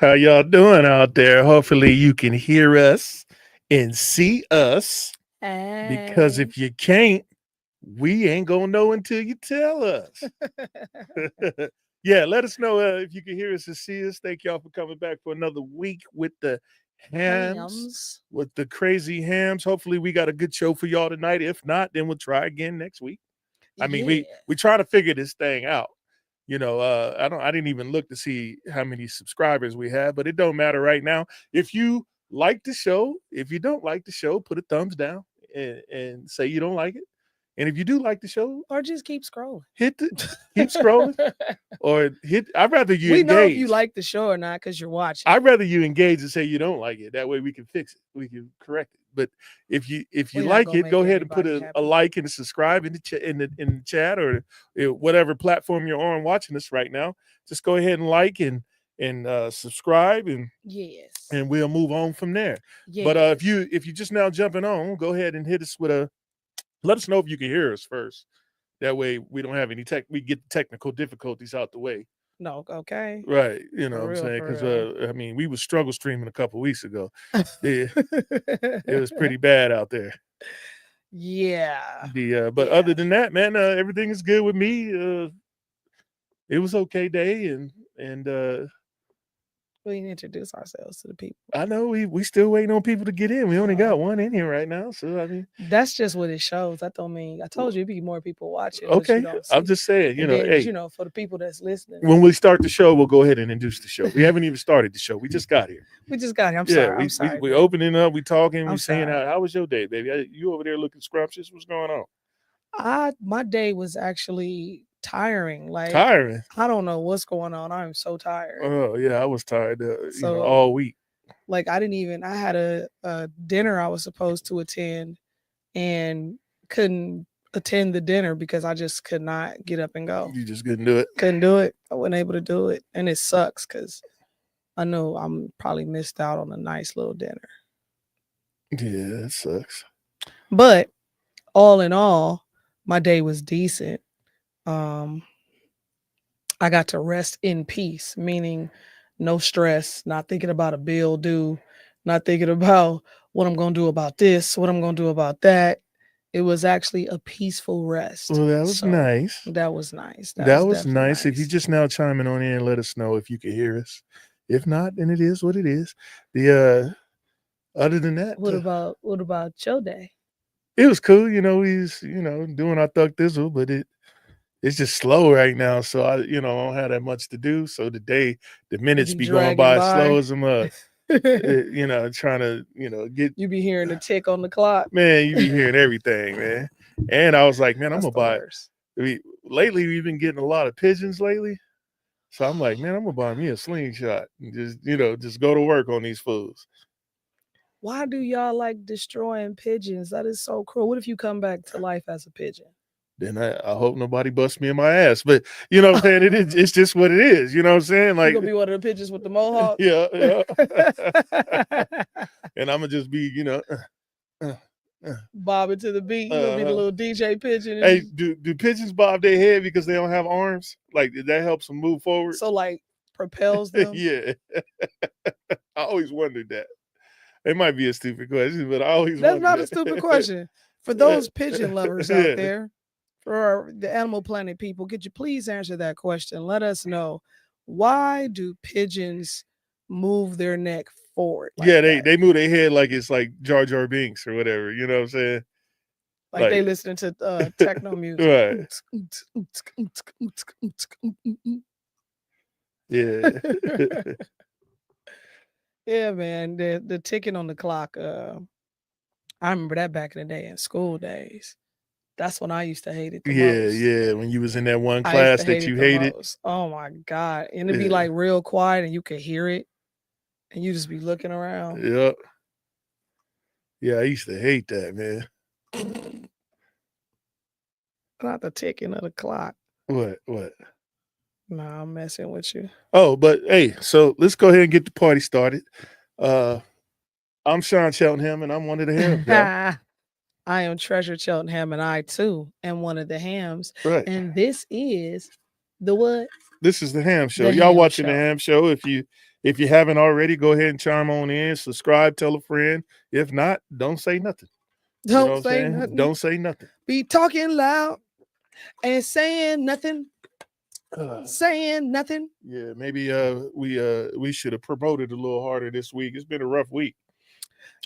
How y'all doing out there? Hopefully you can hear us and see us because Hey. if you can't, we ain't gonna know until you tell us. Yeah, let us know if you can hear us and see us. Thank y'all for coming back for another week with the hams, Hams. with the crazy hams. Hopefully we got a good show for y'all tonight. If not, then we'll try again next week. I mean, Yeah. we try to figure this thing out. I didn't even look to see how many subscribers we have, but it don't matter right now. If you like the show, if you don't like the show, put a thumbs down and say you don't like it. And if you do like the show, Or just keep scrolling. hit the keep scrolling or hit. I'd rather you We know if you engage. like the show or not because you're watching. I'd rather you engage and say you don't like it. That way we can fix it. We can correct it. But if you We're not like gonna it, make go ahead and put everybody a happy. like and a subscribe in the chat or whatever platform you're on watching us right now. Just go ahead and like and subscribe Yes. and we'll move on from there. But Yes. if you just now jumping on, go ahead and hit us with a. Let us know if you can hear us first. That way we don't have any we get the technical difficulties out the way. No, okay. Right, you know what For I'm real, saying? for Because real. I mean, we was struggle streaming a couple weeks ago. Yeah, it was pretty bad out there. Yeah. But other than that, man, everything is good with me. It was okay day, and We need to introduce ourselves to the people. I know we still waiting on people to get in. We only Oh. got one in here right now, so I mean, That's just what it shows. That don't mean I told you it'd be more people watching, but you okay. don't I'm see. just saying, And then, hey, for the people that's listening, when we start the show, we'll go ahead and introduce the show. We haven't even started the show. We just got here. we just got here. I'm Yeah, sorry. I'm sorry. we man. opening up, we talking, I'm we saying sorry. how was your day, baby? You over there looking scrumptious? What's going on? My day was actually tiring. Like Tiring. I don't know what's going on. I'm so tired. Oh yeah, I was tired. So all week. like I didn't even. I had a dinner I was supposed to attend and couldn't attend the dinner because I just could not get up and go. You just couldn't do it. Couldn't do it. I wasn't able to do it, and it sucks because I know I'm probably missed out on a nice little dinner. Yeah, it sucks. But all in all, my day was decent. Um, I got to rest in peace, meaning no stress, not thinking about a bill due, not thinking about what I'm going to do about this, what I'm going to do about that. It was actually a peaceful rest. Well, that was So nice. that was nice. That was was definitely nice. If you just now chiming on in, let us know if you can hear us. If not, then it is what it is. The other than that, what about your day? it was cool. He's doing our thug thizzle, but it's just slow right now. So I don't have that much to do. So the minutes be going by as slow as I'm trying to get. You be hearing the tick on the clock. Man, you be hearing everything, man. And I was like, man, I'm That's gonna the buy. worst. Lately we've been getting a lot of pigeons lately. So I'm like, man, I'm gonna buy me a slingshot and just go to work on these fools. Why do y'all like destroying pigeons? That is so cruel. What if you come back to life as a pigeon? Then I hope nobody busts me in my ass. But you know what I'm saying? It's just what it is. You know what I'm saying? Like you gonna be one of the pigeons with the mohawk? Yeah. And I'm gonna just be, bobbing to the beat. You gonna be the little DJ pigeon. Hey, do pigeons bob their head because they don't have arms? Like that helps them move forward? So like propels them? Yeah. I always wondered that. It might be a stupid question, but I always That's wondered not that. a stupid question. For those pigeon lovers out there, for the Animal Planet people, could you please answer that question? Let us know, why do pigeons move their neck forward? They move their head like it's like Jar Jar Binks or whatever. You know what I'm saying? Like they listening to techno music. Right. Yeah. Yeah, man. The ticking on the clock. I remember that back in the day in school days. That's when I used to hate it the most. Yeah. When you was in that one I used class to that hate you it the hated. most. Oh my God. And it'd be like real quiet and you could hear it. And you just be looking around. Yep. Yeah, I used to hate that, man. Not the ticking of the clock. What? Nah, I'm messing with you. Oh, but hey, so let's go ahead and get the party started. I'm Sean Cheltenham, and I'm one of the hams, y'all. I am Treasure Cheltenham, and I too am one of the hams. Right. And this is the what? This is the Ham Show. The Y'all Ham watching Show. the Ham Show? If If you haven't already, go ahead and chime on in, subscribe, tell a friend. If not, don't say nothing. You know what Don't I'm say saying? nothing. Don't say nothing. Be talking loud and saying nothing. Saying nothing. Yeah, maybe we should have promoted a little harder this week. It's been a rough week.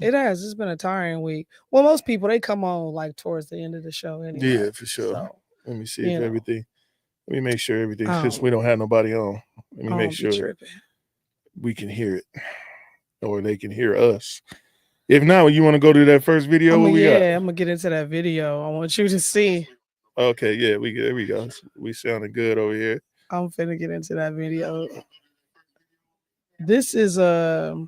It has. It's been a tiring week. Well, most people they come on like towards the end of the show anyway. Yeah, for sure. So, let me see if everything. Let me make sure everything. Oh. Since we don't have nobody on, let me make sure tripping. we can hear it, or they can hear us. If not, you want to go to that first video? I'm gonna get into that video. I want you to see. Okay, yeah, there we go. We sounding good over here. I'm finna get into that video. This is a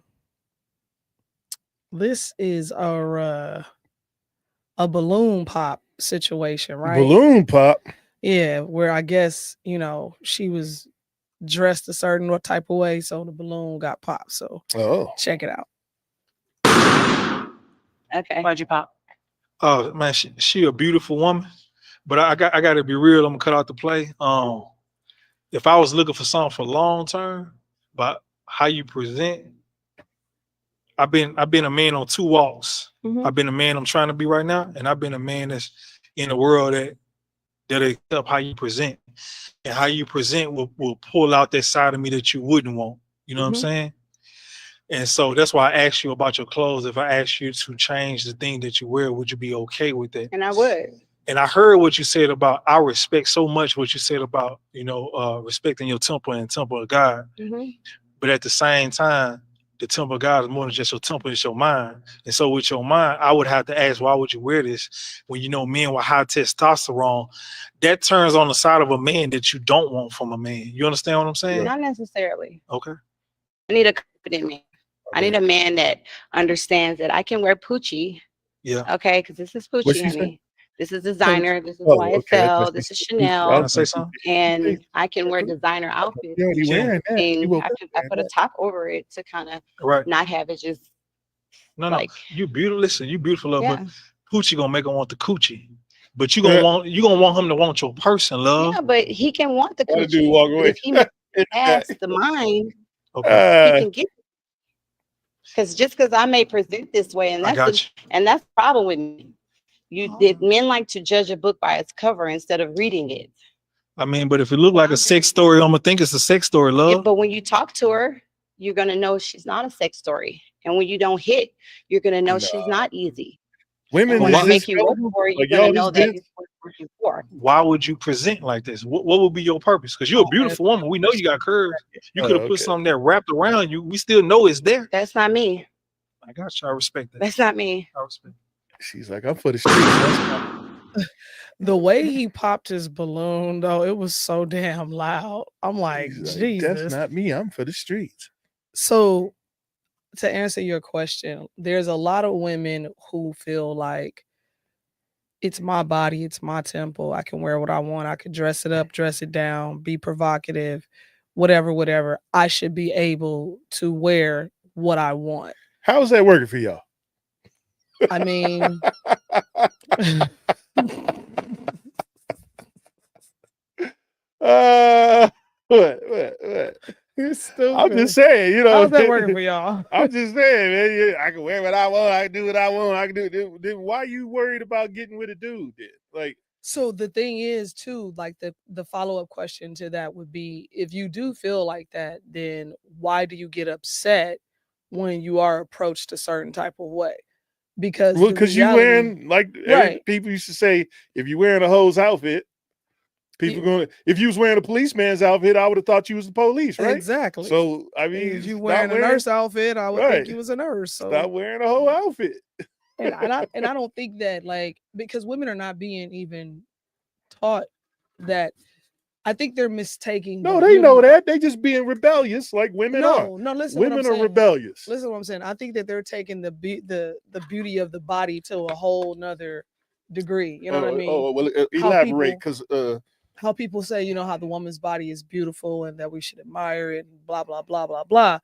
balloon pop situation, right? Balloon pop. Yeah, where I guess she was dressed a certain type of way, so the balloon got popped. So check it out. Okay. Why'd you pop? Oh man, she a beautiful woman, but I got to be real. I'm gonna cut out the play. If I was looking for something for long term, but how you present, I've been a man on two walks. Mhm. I've been a man I'm trying to be right now, and I've been a man that's in a world that accept how you present, and how you present will pull out that side of me that you wouldn't want. You know what I'm saying? And so that's why I asked you about your clothes. If I asked you to change the thing that you wear, would you be okay with that? And I would. And I heard what you said about, I respect so much what you said about, respecting your temple and temple of God. But at the same time, the temple of God is more than just your temple, it's your mind. And so with your mind, I would have to ask, why would you wear this when men with high testosterone? That turns on the side of a man that you don't want from a man. You understand what I'm saying? Not necessarily. Okay. I need a confident man. I need a man that understands that I can wear Poochie. Yeah. Okay, because this is Poochie, honey. This is designer. This is YSL. This is Chanel. Say something. And I can wear designer outfits. And I put a top over it to kind of not have it just. No. You beautiful. Listen, you beautiful, love. Yeah. But Poochie gonna make him want the coochie. But you gonna want him to want your person, love. Yeah, but he can want the coochie. Dude walk away. If he makes past the mind, he can get. Because just because I may present this way, and that's the problem with me. Men like to judge a book by its cover instead of reading it. I mean, but if it look like a sex story, I'm gonna think it's a sex story, love. Yeah, but when you talk to her, you're gonna know she's not a sex story. And when you don't hit, you're gonna know she's not easy. Women when make you work for it, you're gonna know that it's working for. Why would you present like this? What would be your purpose? Because you're a beautiful woman. We know you got curves. You could have put something that wrapped around you. We still know it's there. That's not me. I got you. I respect that. That's not me. I respect. She's like, I'm for the streets. The way he popped his balloon, though, it was so damn loud. I'm like, Jesus. That's not me. I'm for the streets. So, to answer your question, there's a lot of women who feel like it's my body, it's my temple. I can wear what I want. I can dress it up, dress it down, be provocative, whatever. I should be able to wear what I want. How is that working for y'all? I mean, what? You're stupid. I'm just saying, how's that working for y'all? I'm just saying, man. I can wear what I want. I can do what I want. I can do. Then why are you worried about getting with a dude? Then? Like, so the thing is, too, like the follow-up question to that would be, if you do feel like that, then why do you get upset when you are approached a certain type of way? Because you wearing people used to say, if you wearing a hoe's outfit, people if you was wearing a policeman's outfit, I would have thought you was the police, right? Exactly. So I mean, if you wearing a nurse outfit, I would think you was a nurse. So stop wearing a whole outfit. and I don't think that, like, because women are not being even taught that. I think they're mistaking. No, they know that. They just being rebellious like women are. No, listen. Women are rebellious. Listen to what I'm saying. I think that they're taking the beauty of the body to a whole nother degree. You know what I mean? Oh, well, elaborate, because how people say, how the woman's body is beautiful and that we should admire it and blah, blah, blah, blah, blah.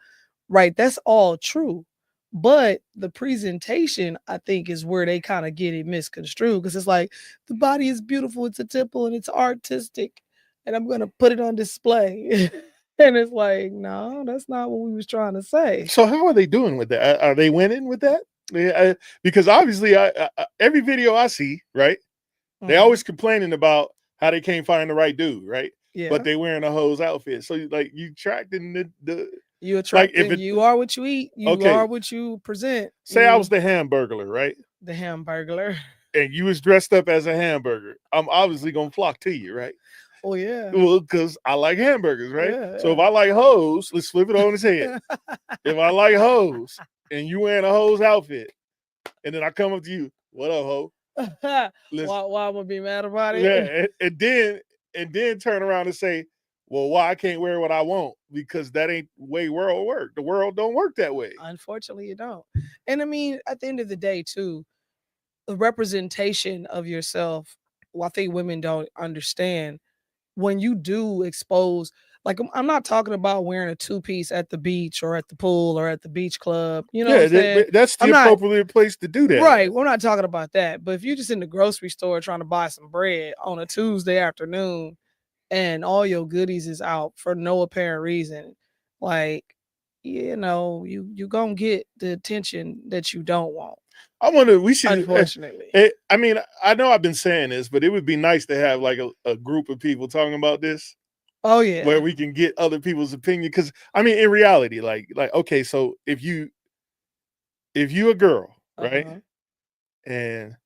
Right. That's all true. But the presentation, I think, is where they kind of get it misconstrued, because it's like, the body is beautiful. It's a temple and it's artistic, and I'm going to put it on display. And it's like, no, that's not what we was trying to say. So how are they doing with that? Are they winning with that? Because obviously, every video I see, right, they always complaining about how they can't find the right dude, right? Yeah. But they wearing a hoe's outfit. So like you attracting the you attracting, like if you are what you eat, you are what you present. Say I was the Hamburglar, right? The Hamburglar. And you was dressed up as a hamburger. I'm obviously gonna flock to you, right? Oh yeah. Well, because I like hamburgers, right? Yeah, so if I like hoes, let's flip it on his head. If I like hoes and you wearing a hoe's outfit, and then I come up to you, what up, hoe? why would be mad about it? Yeah, and then turn around and say, well, why I can't wear what I want? Because that ain't the way world work. The world don't work that way. Unfortunately, it don't. And I mean, at the end of the day, too, the representation of yourself, well, I think women don't understand when you do expose, like I'm not talking about wearing a two-piece at the beach or at the pool or at the beach club. You know what I'm saying? That's the appropriate place to do that. Right. We're not talking about that. But if you're just in the grocery store trying to buy some bread on a Tuesday afternoon and all your goodies is out for no apparent reason, like, you know, you gonna get the attention that you don't want. I wonder, we should, unfortunately. I mean, I know I've been saying this, but it would be nice to have like a group of people talking about this. Oh yeah. Where we can get other people's opinion. Because I mean, in reality, like, okay, so if you a girl, right? And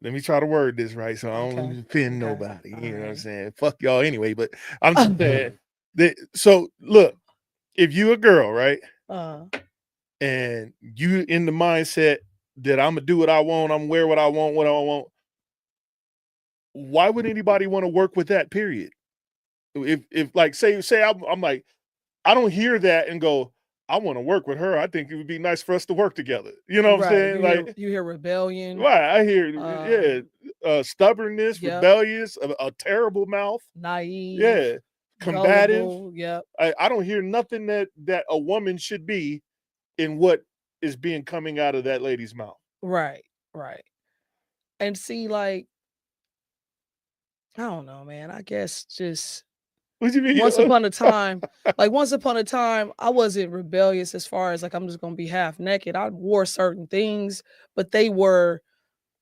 let me try to word this right so I don't offend nobody. You know what I'm saying? Fuck y'all anyway, but I'm just saying that, so look, if you a girl, right? And you in the mindset that I'm gonna do what I want, I'm wear what I want, why would anybody want to work with that, period? If like say I'm like, I don't hear that and go, I want to work with her. I think it would be nice for us to work together. You know what I'm saying? You hear rebellion. Right. I hear stubbornness, rebellious, a terrible mouth, naive, combative. Gullible, yep. I don't hear nothing that a woman should be in what is being coming out of that lady's mouth. Right. And see, like, I don't know, man. I guess just what you mean? Once upon a time, I wasn't rebellious as far as like I'm just gonna be half naked. I wore certain things, but they were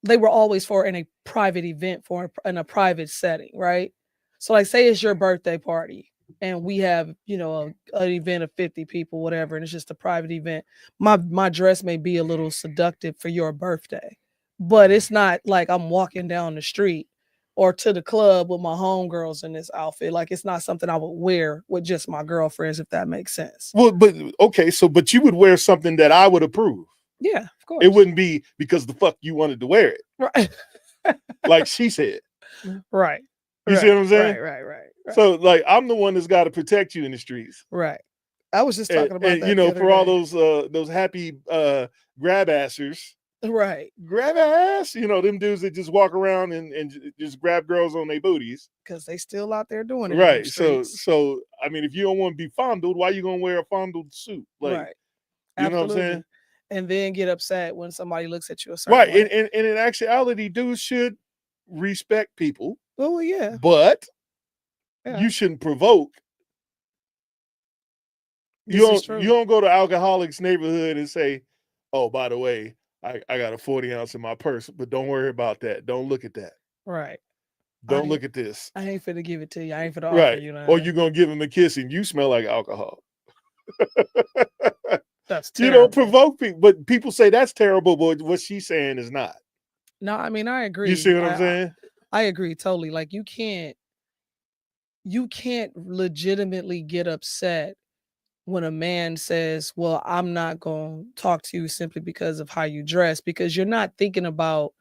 always for in a private event, in a private setting, right? So like say it's your birthday party and we have, you know, an event of 50 people, whatever, and it's just a private event. My dress may be a little seductive for your birthday, but it's not like I'm walking down the street or to the club with my homegirls in this outfit. Like it's not something I would wear with just my girlfriends, if that makes sense. Well, but okay, but you would wear something that I would approve. Yeah, of course. It wouldn't be because the fuck you wanted to wear it. Right. Like she said. Right. You see what I'm saying? Right. So like I'm the one that's got to protect you in the streets. Right. I was just talking about that. You know, for all those happy grab assers. Right. Grab ass, you know, them dudes that just walk around and just grab girls on their booties. Because they still out there doing it. Right. So I mean, if you don't want to be fondled, why you gonna wear a fondled suit? Like, right. You know what I'm saying? And then get upset when somebody looks at you a certain way. And in actuality, dudes should respect people. Oh yeah. But you shouldn't provoke. You don't go to Alcoholics Neighborhood and say, oh, by the way, I got a 40 ounce in my purse, but don't worry about that. Don't look at that. Right. Don't look at this. I ain't finna give it to you. I ain't finna offer you. Or you're gonna give him a kiss and you smell like alcohol. That's terrible. You don't provoke people, but people say that's terrible, but what she's saying is not. No, I mean I agree. You see what I'm saying? I agree totally. Like you can't legitimately get upset when a man says, well, I'm not going to talk to you simply because of how you dress, because you're not thinking about,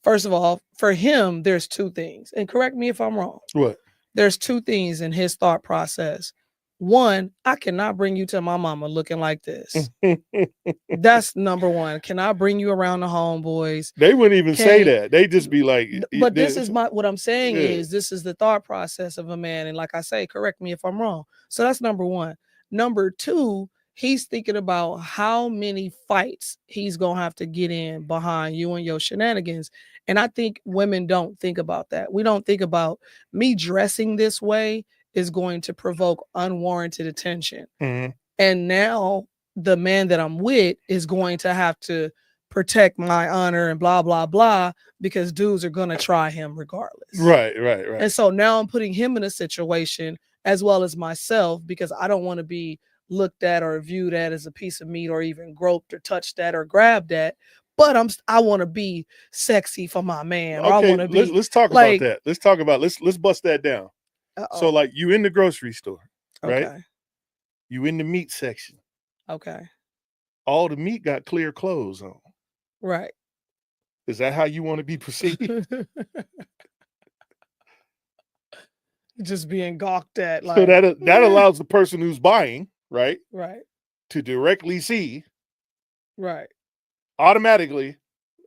first of all, for him, there's two things. And correct me if I'm wrong. What? There's two things in his thought process. One, I cannot bring you to my mama looking like this. That's number one. Can I bring you around the homeboys? They wouldn't even say that. They just be like, but this is what I'm saying is this is the thought process of a man. And like I say, correct me if I'm wrong. So that's number one. Number two, he's thinking about how many fights he's going to have to get in behind you and your shenanigans. And I think women don't think about that. We don't think about me dressing this way is going to provoke unwarranted attention. Mhm. And now the man that I'm with is going to have to protect my honor and blah, blah, blah, because dudes are going to try him regardless. Right. And so now I'm putting him in a situation as well as myself, because I don't want to be looked at or viewed at as a piece of meat or even groped or touched at or grabbed at. But I want to be sexy for my man. Or I want to be. Let's talk about that. Let's bust that down. So like you in the grocery store, right? Okay. You in the meat section. Okay. All the meat got clear clothes on. Right. Is that how you want to be perceived? Just being gawked at. So that allows the person who's buying, right? Right. To directly see. Right. Automatically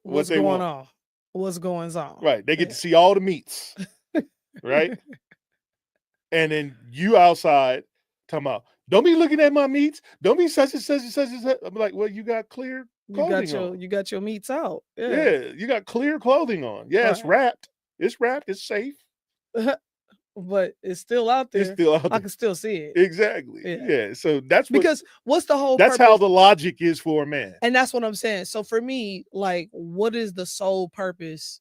what's going on. What's going on. Right. They get to see all the meats. Right. And then you outside talking about, don't be looking at my meats. Don't be such and such and such and such. I'm like, well, you got clear clothing on. You got your meats out. Yeah, you got clear clothing on. Yeah, it's wrapped. It's wrapped. It's safe. But it's still out there. It's still out there. I can still see it. Exactly. Yeah. So that's because what's the whole that's purpose? how the logic is for a man. And that's what I'm saying. So for me, like, what is the sole purpose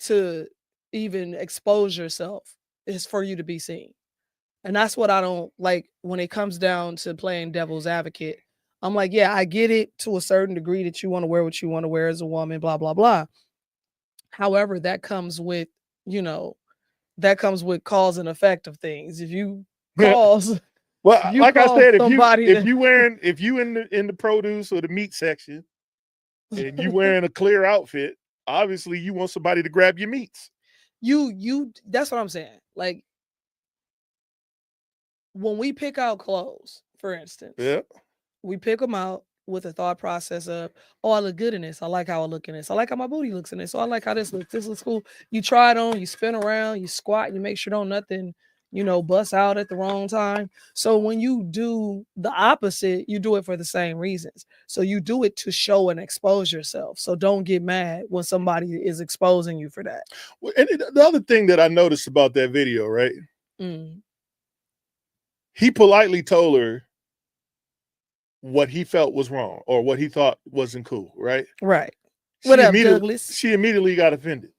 to even expose yourself is for you to be seen. And that's what I don't like when it comes down to playing devil's advocate. I'm like, yeah, I get it to a certain degree that you want to wear what you want to wear as a woman, blah, blah, blah. However, that comes with, that comes with cause and effect of things. If you cause, well, like I said, if you in the produce or the meat section, and you wearing a clear outfit, obviously you want somebody to grab your meats. That's what I'm saying. Like when we pick out clothes, for instance, we pick them out with a thought process of, oh, I look good in this. I like how I look in this. I like how my booty looks in this. So I like how this looks. This looks cool. You try it on, you spin around, you squat, you make sure don't nothing, bust out at the wrong time. So when you do the opposite, you do it for the same reasons. So you do it to show and expose yourself. So don't get mad when somebody is exposing you for that. Well, and the other thing that I noticed about that video, right? He politely told her what he felt was wrong or what he thought wasn't cool, right? Right. What up, Douglas? She immediately got offended.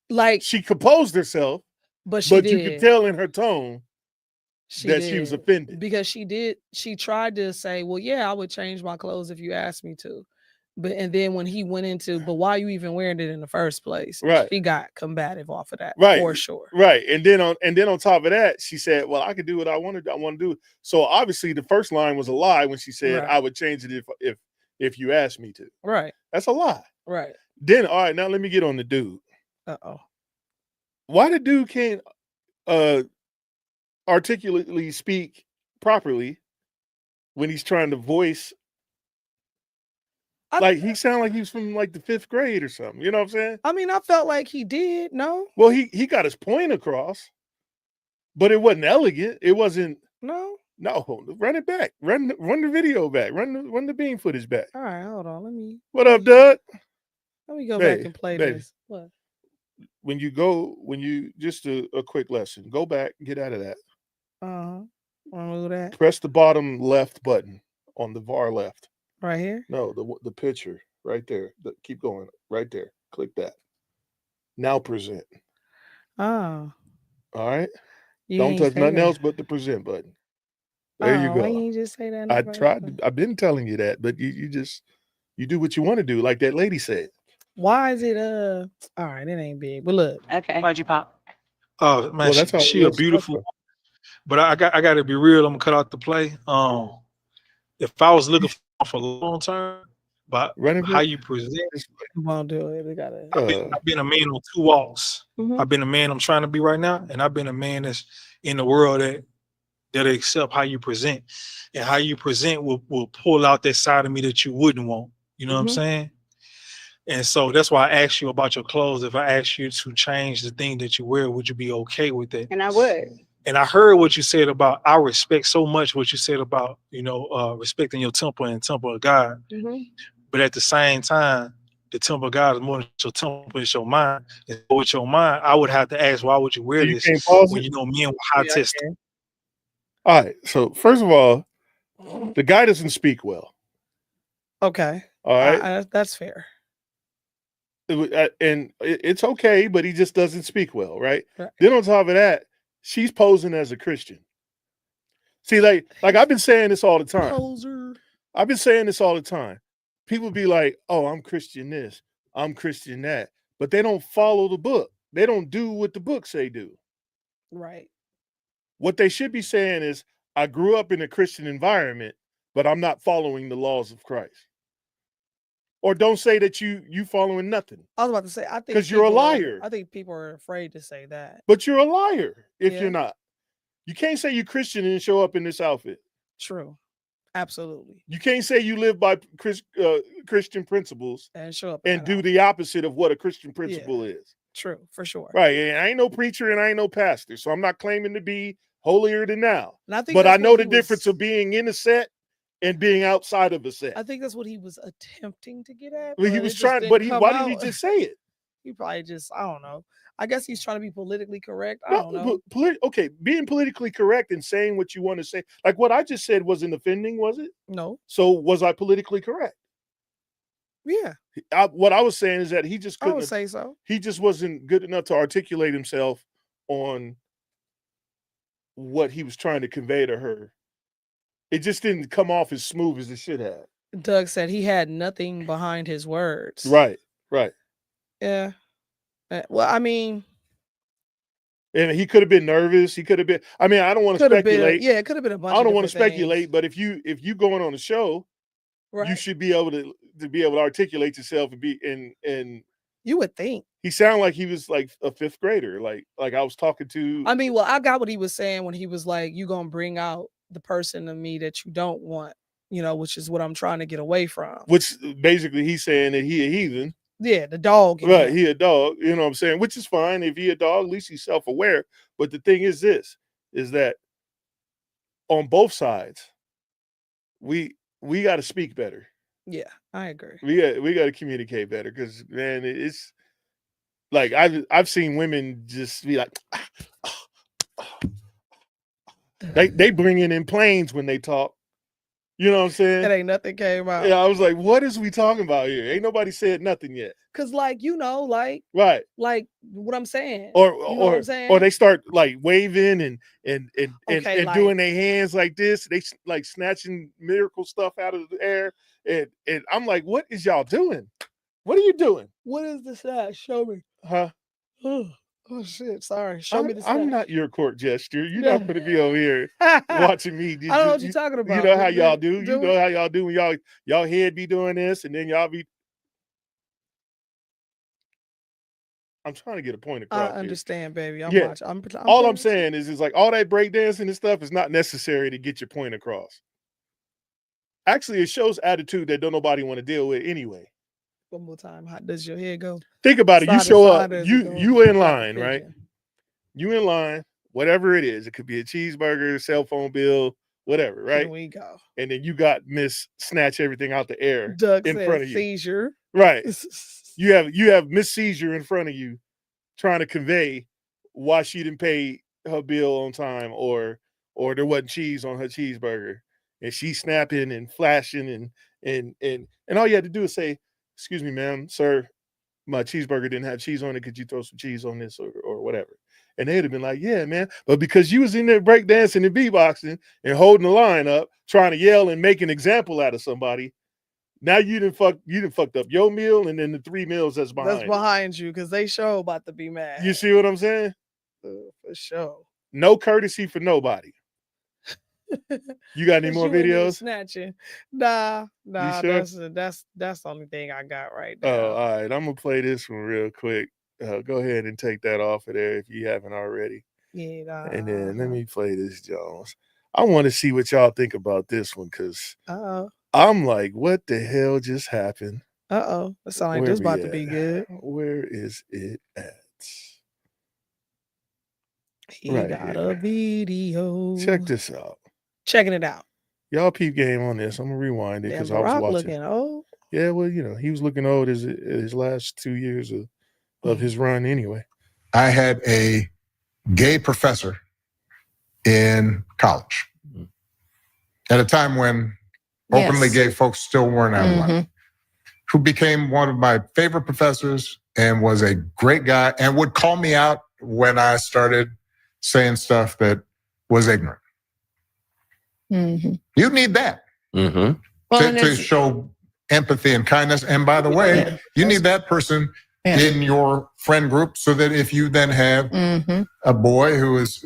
Like she composed herself, but you could tell in her tone that she was offended. Because she tried to say, well, yeah, I would change my clothes if you asked me to. And then when he went into, but why are you even wearing it in the first place? Right. She got combative off of that, for sure. Right. And then on top of that, she said, well, I could do what I want to do. So obviously the first line was a lie when she said, I would change it if you asked me to. Right. That's a lie. Right. Then, all right, now let me get on the dude. Why the dude can't articulately speak properly when he's trying to voice? Like he sounded like he was from like the 5th grade or something. You know what I'm saying? I mean, I felt like he did. No. Well, he got his point across, but it wasn't elegant. It wasn't. No. Run it back. Run the video back. Run the beam footage back. All right, hold on. What up, Doug? Let me go back and play this. What? When you just a quick lesson, go back, get out of that. Remove that. Press the bottom left button on the far left. Right here? No, the picture right there. Keep going right there. Click that. Now present. Oh. All right. Don't touch nothing else but the present button. There you go. Why you just say that? I tried. I've been telling you that, but you do what you want to do, like that lady said. Why is it all right, it ain't big. But look. Okay. Why'd you pop? Oh man, she a beautiful. But I got to be real. I'm gonna cut out the play. If I was looking for a long term, but how you present, won't do it. We gotta. I've been a man on 2 walks. I've been a man I'm trying to be right now, and I've been a man that's in the world that accept how you present, and how you present will pull out that side of me that you wouldn't want. You know what I'm saying? And so that's why I asked you about your clothes. If I asked you to change the thing that you wear, would you be okay with it? And I would. And I heard what you said about, I respect so much what you said about, respecting your temple and temple of God. But at the same time, the temple of God is more than your temple, it's your mind. And with your mind, I would have to ask, why would you wear You this can't pause when it? you know men were high Yeah, I test? can. All right. So first of all, the guy doesn't speak well. Okay. All right. That's fair. And it's okay, but he just doesn't speak well, right? Right. Then on top of that, she's posing as a Christian. See, like I've been saying this all the time. Poser. I've been saying this all the time. People be like, "Oh, I'm Christian this, I'm Christian that," but they don't follow the book. They don't do what the book say do. Right. What they should be saying is, "I grew up in a Christian environment, but I'm not following the laws of Christ." Or don't say that you following nothing. I was about to say, I think because you're a liar. I think people are afraid to say that. But you're a liar if Yeah. you're not. You can't say you're Christian and show up in this outfit. True. Absolutely. You can't say you live by Christian principles And show up and do the opposite of what a Christian principle is. True, for sure. Right. And I ain't no preacher and I ain't no pastor, so I'm not claiming to be holier than thou. And but I know the difference of being in a set and being outside of a set. I think that's what he was attempting to get at. Well, he was trying, but why didn't he just say it? He probably just, I don't know. I guess he's trying to be politically correct. I don't know. Okay, being politically correct and saying what you want to say, like what I just said wasn't offending, was it? No. So was I politically correct? Yeah. What I was saying is that he just couldn't. I would say so. He just wasn't good enough to articulate himself on what he was trying to convey to her. It just didn't come off as smooth as it should have. Doug said he had nothing behind his words. Right. Yeah. Well, I mean, and he could have been nervous. He could have been. I mean, I don't want to speculate. It could have been a bunch. I don't want to things. speculate, but if you going on a show, right, you should be able to be able to articulate yourself and be and. You would think he sounded like he was like a fifth grader, like I was talking to. I mean, well, I got what he was saying when he was like, "You gonna bring out the person of me that you don't want," you know, which is what I'm trying to get away from. Which basically he's saying that he a heathen. Yeah, the dog. Right, he a dog. You know what I'm saying? Which is fine. If he a dog, at least he's self-aware. But the thing is this, is that on both sides, we got to speak better. Yeah, I agree. We got to communicate better because, man, it's like I've seen women just be like, they bring in planes when they talk. You know what I'm saying? It ain't nothing came out. Yeah, I was like, what is we talking about here? Ain't nobody said nothing yet. Cause like, you know, like right, like what I'm saying. Or you know what I'm saying? Or they start like waving and like, doing their hands like this. They like snatching miracle stuff out of the air. And I'm like, what is y'all doing? What are you doing? What is the snatch? Show me. Huh? Oh shit! Sorry. Show me the snatch. I'm not your court gesture. You're not going to be over here watching me. I don't know what you're talking about. You know how y'all do. You know how y'all do when y'all head be doing this, and then y'all be. I'm trying to get a point across. I understand, here. Baby. I'm watching. I'm saying is like all that breakdancing and stuff is not necessary to get your point across. Actually, it shows attitude that don't nobody want to deal with anyway. One more time. How does your head go? Think about it. You show up. You in line, right? You in line. Whatever it is, it could be a cheeseburger, cell phone bill, whatever, right? Here we go. And then you got Miss Snatch everything out the air Doug in front of you. Seizure. Right. You have Miss Seizure in front of you, trying to convey why she didn't pay her bill on time, or there wasn't cheese on her cheeseburger, and she's snapping and flashing and all you had to do is say, "Excuse me, ma'am, sir, my cheeseburger didn't have cheese on it. Could you throw some cheese on this or whatever?" And they'd have been like, "Yeah, man." But because you was in there breakdancing and beatboxing and holding the line up, trying to yell and make an example out of somebody, now you done fucked up your meal and then the 3 meals that's behind you because they show about to be mad. You see what I'm saying? For sure. No courtesy for nobody. You got any more videos? Snatching. Nah. Sure? That's the only thing I got right now. Oh, all right. I'm gonna play this one real quick. Go ahead and take that off of there if you haven't already. Yeah. And then let me play this, Jones. I want to see what y'all think about this one because I'm like, what the hell just happened? That sounds like this about to be good. Where is it at? He got a video. Check this out. Checking it out. Y'all peep game on this. I'm gonna rewind it because I was watching. Yeah, well, he was looking old his last 2 years of his run anyway. I had a gay professor in college at a time when openly gay folks still weren't out of line, who became one of my favorite professors and was a great guy and would call me out when I started saying stuff that was ignorant. You need that to show empathy and kindness. And by the way, you need that person in your friend group so that if you then have a boy who's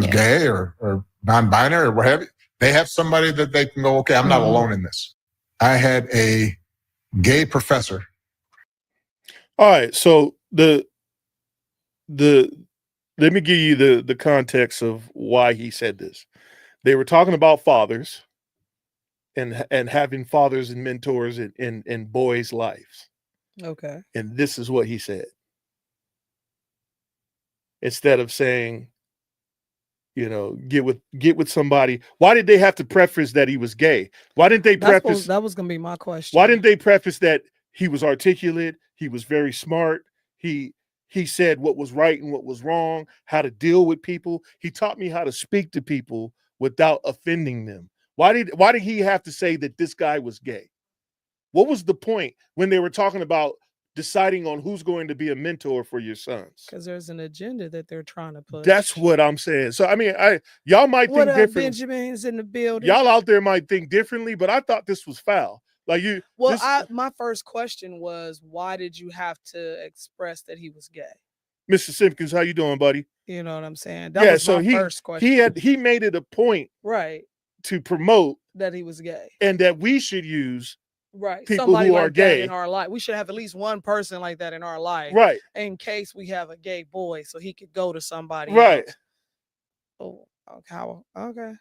gay or non-binary or whatever, they have somebody that they can go, okay, I'm not alone in this. I had a gay professor. All right, so let me give you the context of why he said this. They were talking about fathers and having fathers and mentors in boys' lives. Okay. And this is what he said. Instead of saying, get with somebody. Why did they have to preface that he was gay? Why didn't they preface that was gonna be my question? Why didn't they preface that he was articulate, he was very smart, he said what was right and what was wrong, how to deal with people. He taught me how to speak to people without offending them. Why did he have to say that this guy was gay? What was the point when they were talking about deciding on who's going to be a mentor for your sons? Because there's an agenda that they're trying to push. That's what I'm saying. So I mean, y'all might think differently. Benjamin's in the building. Y'all out there might think differently, but I thought this was foul. Like you. Well, my first question was, why did you have to express that he was gay? Mr. Simpkins, how you doing, buddy? You know what I'm saying? That was my first question. He made it a point, right, to promote that he was gay and that we should use people somebody who like are gay in our life. We should have at least one person like that in our life, right? In case we have a gay boy, so he could go to somebody, right? Else. Oh, okay.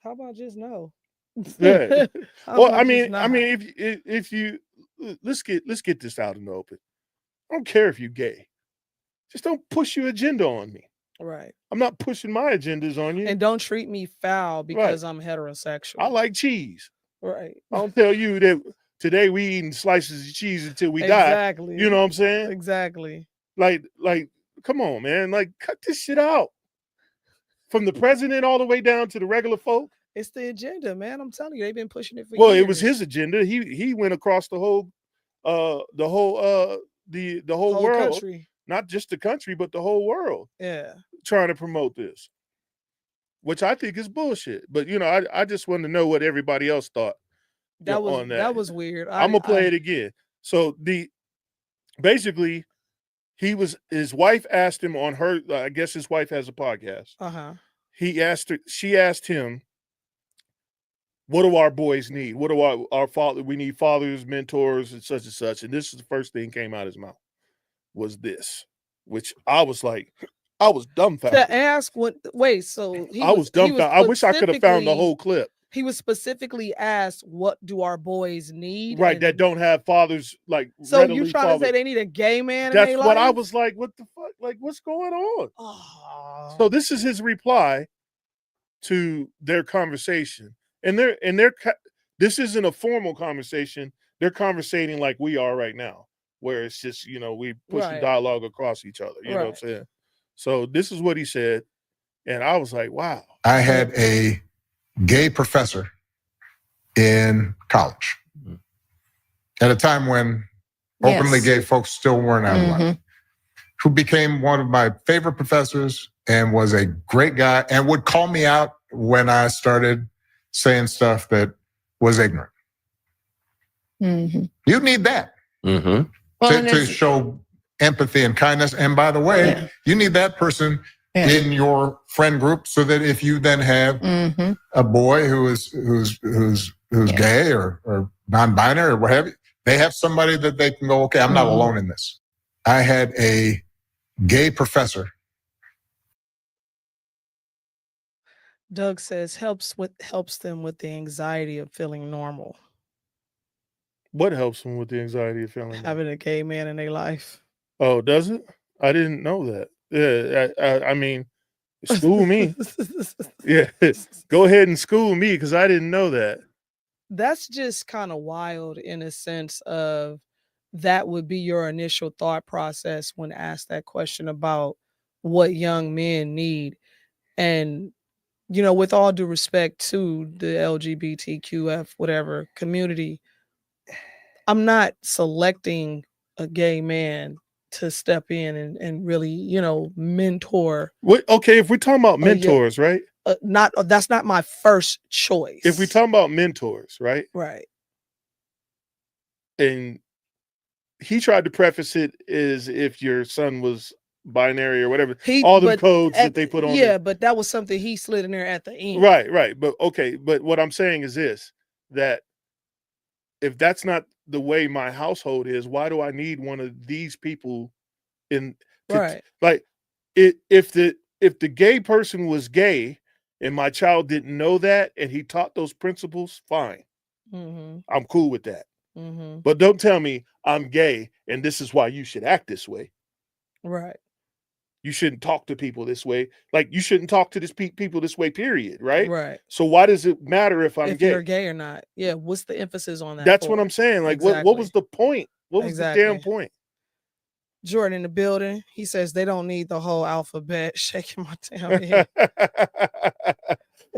How about just no? Yeah. Well, I mean, if you let's get this out in the open. I don't care if you're gay. Just don't push your agenda on me. Right. I'm not pushing my agendas on you. And don't treat me foul because I'm heterosexual. I like cheese. Right. I'll tell you that today we eating slices of cheese until we die. Exactly. You know what I'm saying? Exactly. Like, come on, man. Like, cut this shit out. From the president all the way down to the regular folk. It's the agenda, man. I'm telling you, they've been pushing it for years. Well, it was his agenda. He went across the whole world. Country. Not just the country, but the whole world. Yeah. Trying to promote this. Which I think is bullshit. But I just wanted to know what everybody else thought. That was weird. I'm gonna play it again. So basically his wife asked him on her, I guess his wife has a podcast. She asked him, what do our boys need? What do our father? We need fathers, mentors, and such. And this is the first thing came out of his mouth was this, which I was dumbfounded. To ask what? Wait, so I was dumbfounded. I wish I could have found the whole clip. He was specifically asked, "What do our boys need?" Right, that don't have fathers like. So you trying to say they need a gay man? That's in their what life? I was like. What the fuck? Like, what's going on? Oh. So this is his reply to their conversation, and this isn't a formal conversation. They're conversating like we are right now, where it's just we push the dialogue across each other. You know what I'm saying? So this is what he said, and I was like, wow. I had a gay professor in college at a time when openly gay folks still weren't out of line, who became one of my favorite professors and was a great guy and would call me out when I started saying stuff that was ignorant. You need that to show empathy and kindness. And by the way, you need that person in your friend group so that if you then have a boy who's gay or non-binary or whatever, they have somebody that they can go, okay, I'm not alone in this. I had a gay professor. Doug says helps them with the anxiety of feeling normal. What helps them with the anxiety of feeling having a gay man in their life? Oh, does it? I didn't know that. Yeah, I mean, school me. Yeah, go ahead and school me because I didn't know that. that's just kind of wild in a sense of that would be your initial thought process when asked that question about what young men need. And, you know, with all due respect to the LGBTQF, whatever community, I'm not selecting a gay man to step in and really, you know, mentor. Okay, if we're talking about mentors, right? That's not my first choice. If we're talking about mentors, right? Right. And he tried to preface it as if your son was binary or whatever. All the codes that they put on. Yeah, but that was something he slid in there at the end. Right. But okay, but what I'm saying is this, that if that's not the way my household is, why do I need one of these people in right? Like if the gay person was gay and my child didn't know that and he taught those principles, fine. Mm-hmm. I'm cool with that. Mm-hmm. But don't tell me I'm gay and this is why you should act this way. Right. You shouldn't talk to people this way. Like you shouldn't talk to people this way, period. Right. Right. So why does it matter if I'm gay? You're gay or not? Yeah. What's the emphasis on that? That's what I'm saying. Like what was the point? What was the damn point? Jordan in the building. He says they don't need the whole alphabet. Shaking my damn head.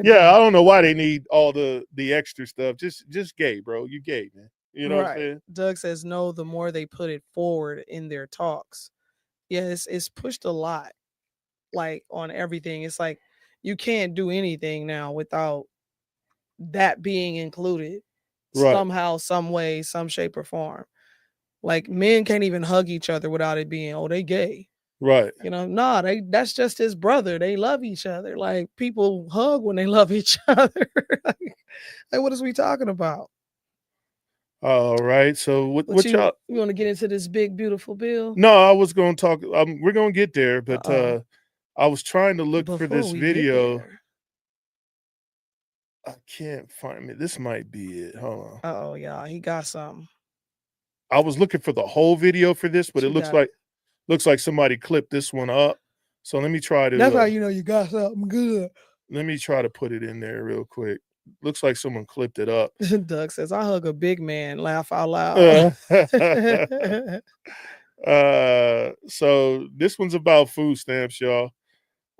Yeah, I don't know why they need all the extra stuff. Just gay, bro. You gay, man. You know what I'm saying? Doug says no, the more they put it forward in their talks. Yeah, it's pushed a lot, like on everything. It's like you can't do anything now without that being included somehow, some way, some shape or form. Like men can't even hug each other without it being, oh, they gay. Right. You know, nah, that's just his brother. They love each other. Like people hug when they love each other. like what is we talking about? All right. So what y'all? You want to get into this big beautiful bill? No, I was going to talk. We're going to get there, but I was trying to look for this video. I can't find it. This might be it. Hold on. Oh yeah, he got something. I was looking for the whole video for this, but it looks like somebody clipped this one up. So let me try to. That's how you know you got something good. Let me try to put it in there real quick. Looks like someone clipped it up. Doug says, I hug a big man, laugh out loud. So this one's about food stamps, y'all.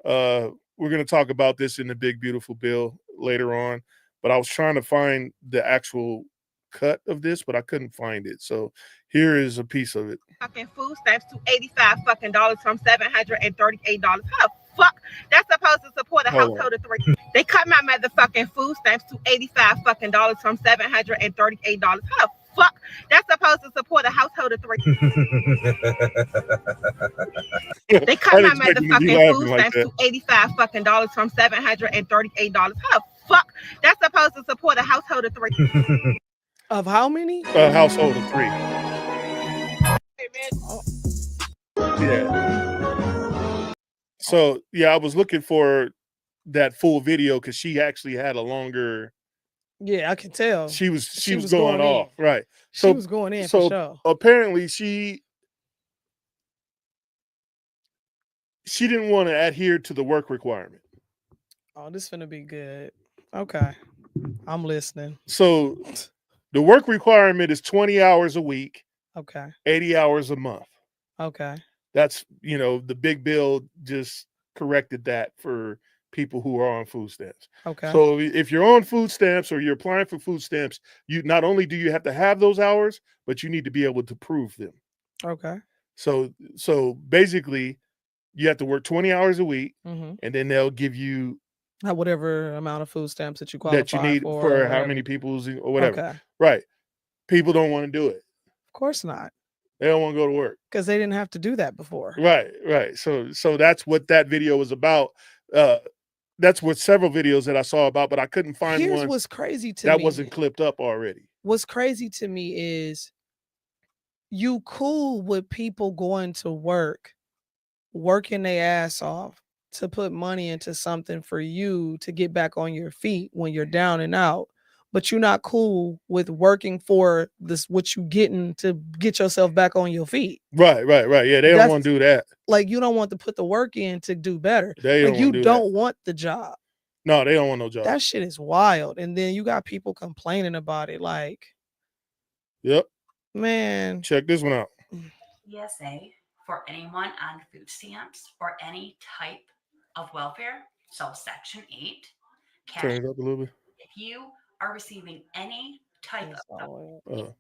We're going to talk about this in the big, beautiful bill later on. But I was trying to find the actual cut of this, but I couldn't find it. So here is a piece of it. Fucking food stamps to $85 fucking from $738. How the fuck that's supposed to support a household of 3? They cut my motherfucking food stamps to $85 fucking from $738. How the fuck that's supposed to support a household of 3? They cut my motherfucking food stamps to $85 fucking from $738. How the fuck that's supposed to support a household of 3? Of how many? A household of 3. Yeah. So yeah, I was looking for that full video because she actually had a longer. Yeah, I can tell. She was going off, right? So, she was going in for sure. Apparently she didn't want to adhere to the work requirement. Oh, this is gonna be good. Okay, I'm listening. So the work requirement is 20 hours a week. Okay. 80 hours a month. Okay. That's, the big bill just corrected that for people who are on food stamps. Okay. So if you're on food stamps or you're applying for food stamps, you not only do you have to have those hours, but you need to be able to prove them. Okay. So basically you have to work 20 hours a week, and then they'll give you whatever amount of food stamps that you qualify that you need for how many people or whatever. Okay. Right. People don't want to do it. Of course not. They don't want to go to work because they didn't have to do that before. Right. So that's what that video was about. That's what several videos that I saw about, but I couldn't find one. What's crazy to me that wasn't clipped up already. What's crazy to me is you cool with people going to work, working their ass off to put money into something for you to get back on your feet when you're down and out. But you're not cool with working for this, what you getting to get yourself back on your feet. Right. Yeah, they don't want to do that. Like you don't want to put the work in to do better. You don't want the job. No, they don't want no job. That shit is wild. And then you got people complaining about it. Like, yep. Man. Check this one out. ESA for anyone on food stamps or any type of welfare. So Section 8. Turn it up a little bit. If you are receiving any type of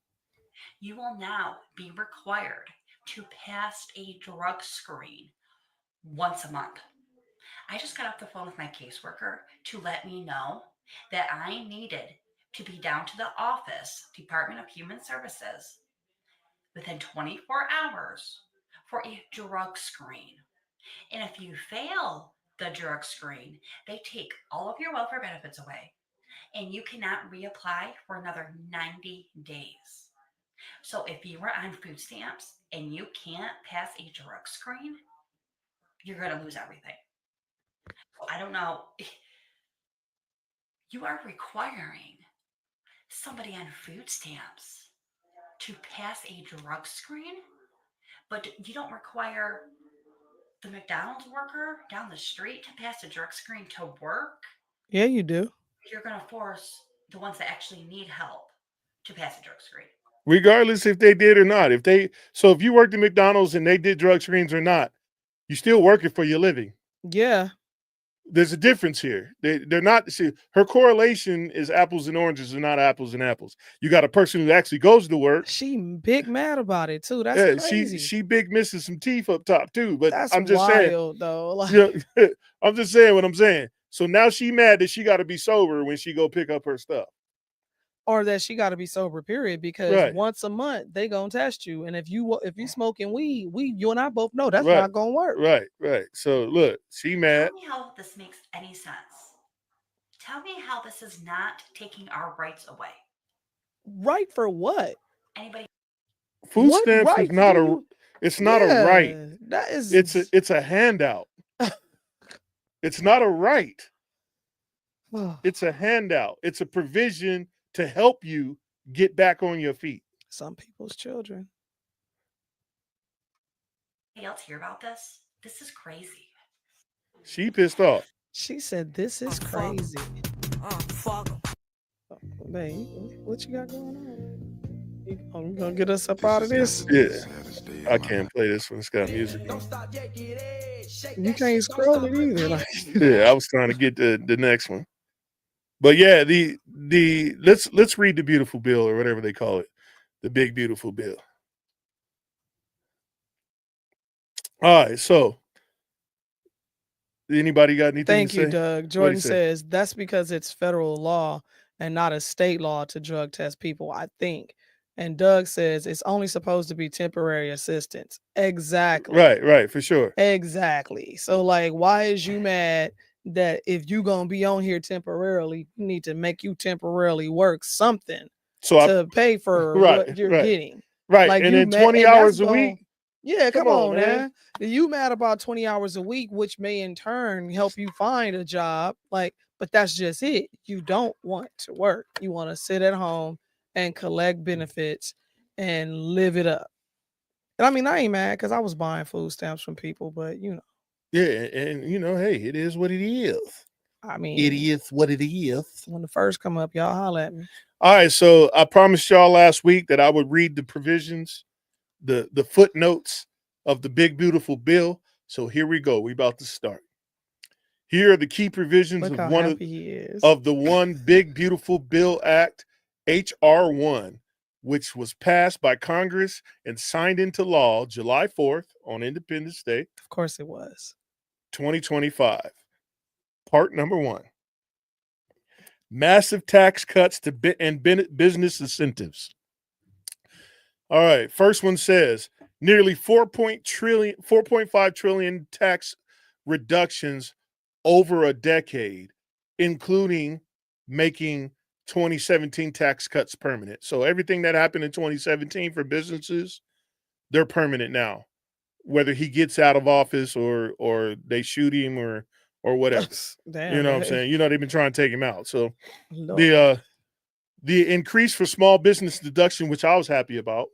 you will now be required to pass a drug screen once a month. I just got off the phone with my caseworker to let me know that I needed to be down to the office, Department of Human Services, within 24 hours for a drug screen. And if you fail the drug screen, they take all of your welfare benefits away and you cannot reapply for another 90 days. So if you were on food stamps and you can't pass a drug screen, you're going to lose everything. I don't know. You are requiring somebody on food stamps to pass a drug screen, but you don't require the McDonald's worker down the street to pass a drug screen to work. Yeah, you do. You're going to force the ones that actually need help to pass a drug screen. Regardless if they did or not. If you worked at McDonald's and they did drug screens or not, you still working for your living. Yeah. There's a difference here. They're not. See, her correlation is apples and oranges and not apples and apples. You got a person who actually goes to work. She big mad about it too. That's crazy. She big missing some teeth up top too. But that's I'm just wild, saying, though. Like, I'm just saying what I'm saying. So now she mad that she got to be sober when she go pick up her stuff. Or that she got to be sober, period. Because once a month they gonna test you, and if you smoking weed, you and I both know that's not gonna work. Right. So look, she mad. Tell me how this makes any sense. Tell me how this is not taking our rights away. Right for what? Anybody? Food stamps is not a. It's not a right. That is. It's a handout. It's not a right. It's a handout. It's a provision to help you get back on your feet. Some people's children. Anybody else hear about this? This is crazy. She pissed off. She said, "This is crazy." Fuck. Babe, what you got going on? You gonna get us up out of this? Yeah. I can't play this one. It's got music. You can't scroll it either. Like, yeah, I was trying to get the next one. But yeah, let's read the beautiful bill or whatever they call it. The big beautiful bill. All right, so anybody got anything thank to you, say? Doug. Jordan says that's because it's federal law and not a state law to drug test people, I think. And Doug says it's only supposed to be temporary assistance. Exactly. Right, for sure. Exactly. So like, why is you mad that if you gonna be on here temporarily, you need to make you temporarily work something to pay for what you're getting. Right. Like, and then 20 hours a week. Yeah, come on, man. You mad about 20 hours a week, which may in turn help you find a job. Like, but that's just it. You don't want to work. You want to sit at home and collect benefits and live it up. And I mean, I ain't mad because I was buying food stamps from people, but you know. Yeah, and you know, hey, it is what it is. I mean, it is what it is. When the first come up, y'all holler at me. All right, so I promised y'all last week that I would read the provisions, the footnotes of the big beautiful bill. So here we go. We about to start. Here are the key provisions of the one big beautiful bill act, HR 1, which was passed by Congress and signed into law July 4th on Independence Day. Of course it was. 2025. Part number 1. Massive tax cuts to business incentives. All right. First one says nearly 4.5 trillion tax reductions over a decade, including making 2017 tax cuts permanent. So everything that happened in 2017 for businesses, they're permanent now, whether he gets out of office or they shoot him or whatever. Damn, you know what I'm saying? You know, they've been trying to take him out. So the increase for small business deduction, which I was happy about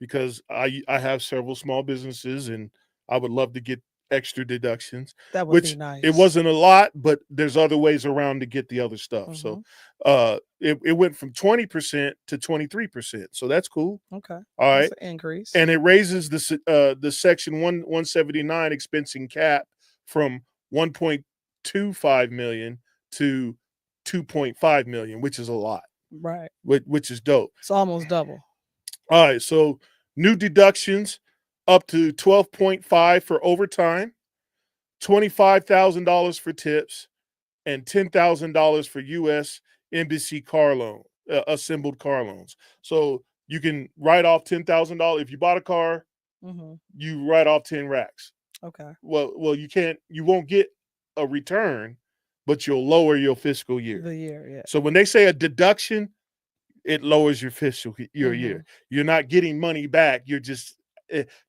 because I have several small businesses and I would love to get extra deductions. That would be nice. It wasn't a lot, but there's other ways around to get the other stuff. So it went from 20% to 23%. So that's cool. Okay. All right. That's an increase. And it raises the section 179 expensing cap from 1.25 million to 2.5 million, which is a lot. Right. Which is dope. It's almost double. All right. So new deductions up to 12.5 for overtime, $25,000 for tips, and $10,000 for U.S. Embassy car loan, assembled car loans. So you can write off $10,000 if you bought a car. You write off 10 racks. Okay. Well, you won't get a return, but you'll lower your fiscal year. The year, yeah. So when they say a deduction, it lowers your fiscal year. You're not getting money back. You're just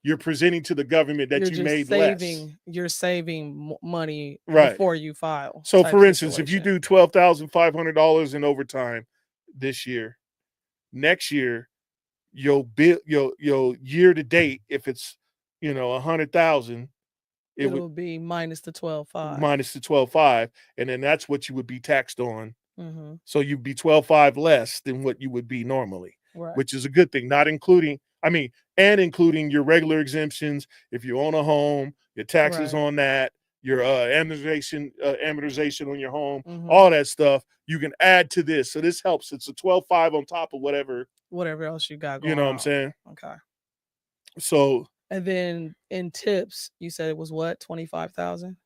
you're presenting to the government that you made less. You're saving money right before you file. So, for instance, if you do $12,500 in overtime this year, next year you'll bill your year to date. If it's 100,000, it would be minus the 12.5. Minus the 12.5, and then that's what you would be taxed on. So you'd be 12.5 less than what you would be normally, which is a good thing. Not including, including your regular exemptions. If you own a home, your taxes on that, your amortization on your home, all that stuff, you can add to this. So this helps. It's a 12.5 on top of whatever else you got going You know on. what I'm saying? Okay. So. And then in tips, you said it was what? 25,000?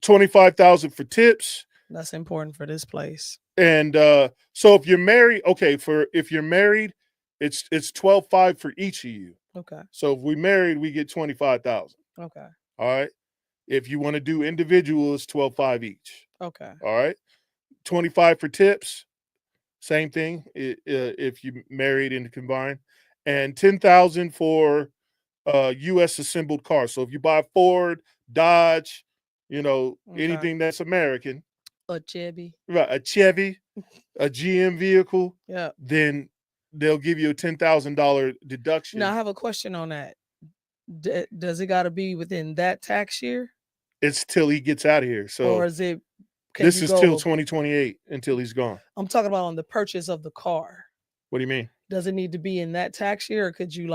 25,000 for tips. That's important for this place. And so if you're married, if you're married, it's 12.5 for each of you. Okay. So if we married, we get 25,000. Okay. All right. If you want to do individual, it's 12.5 each. Okay. All right. 25 for tips. Same thing. If you married and combined, and 10,000 for U.S. assembled cars. So if you buy Ford, Dodge, anything that's American. A Chevy. Right, a Chevy, a GM vehicle. Yeah. Then they'll give you a $10,000 deduction. Now I have a question on that. Does it got to be within that tax year? It's till he gets out of here. So, or is it? This is till 2028 until he's gone. I'm talking about on the purchase of the car. What do you mean? Does it need to be in that tax year, or could you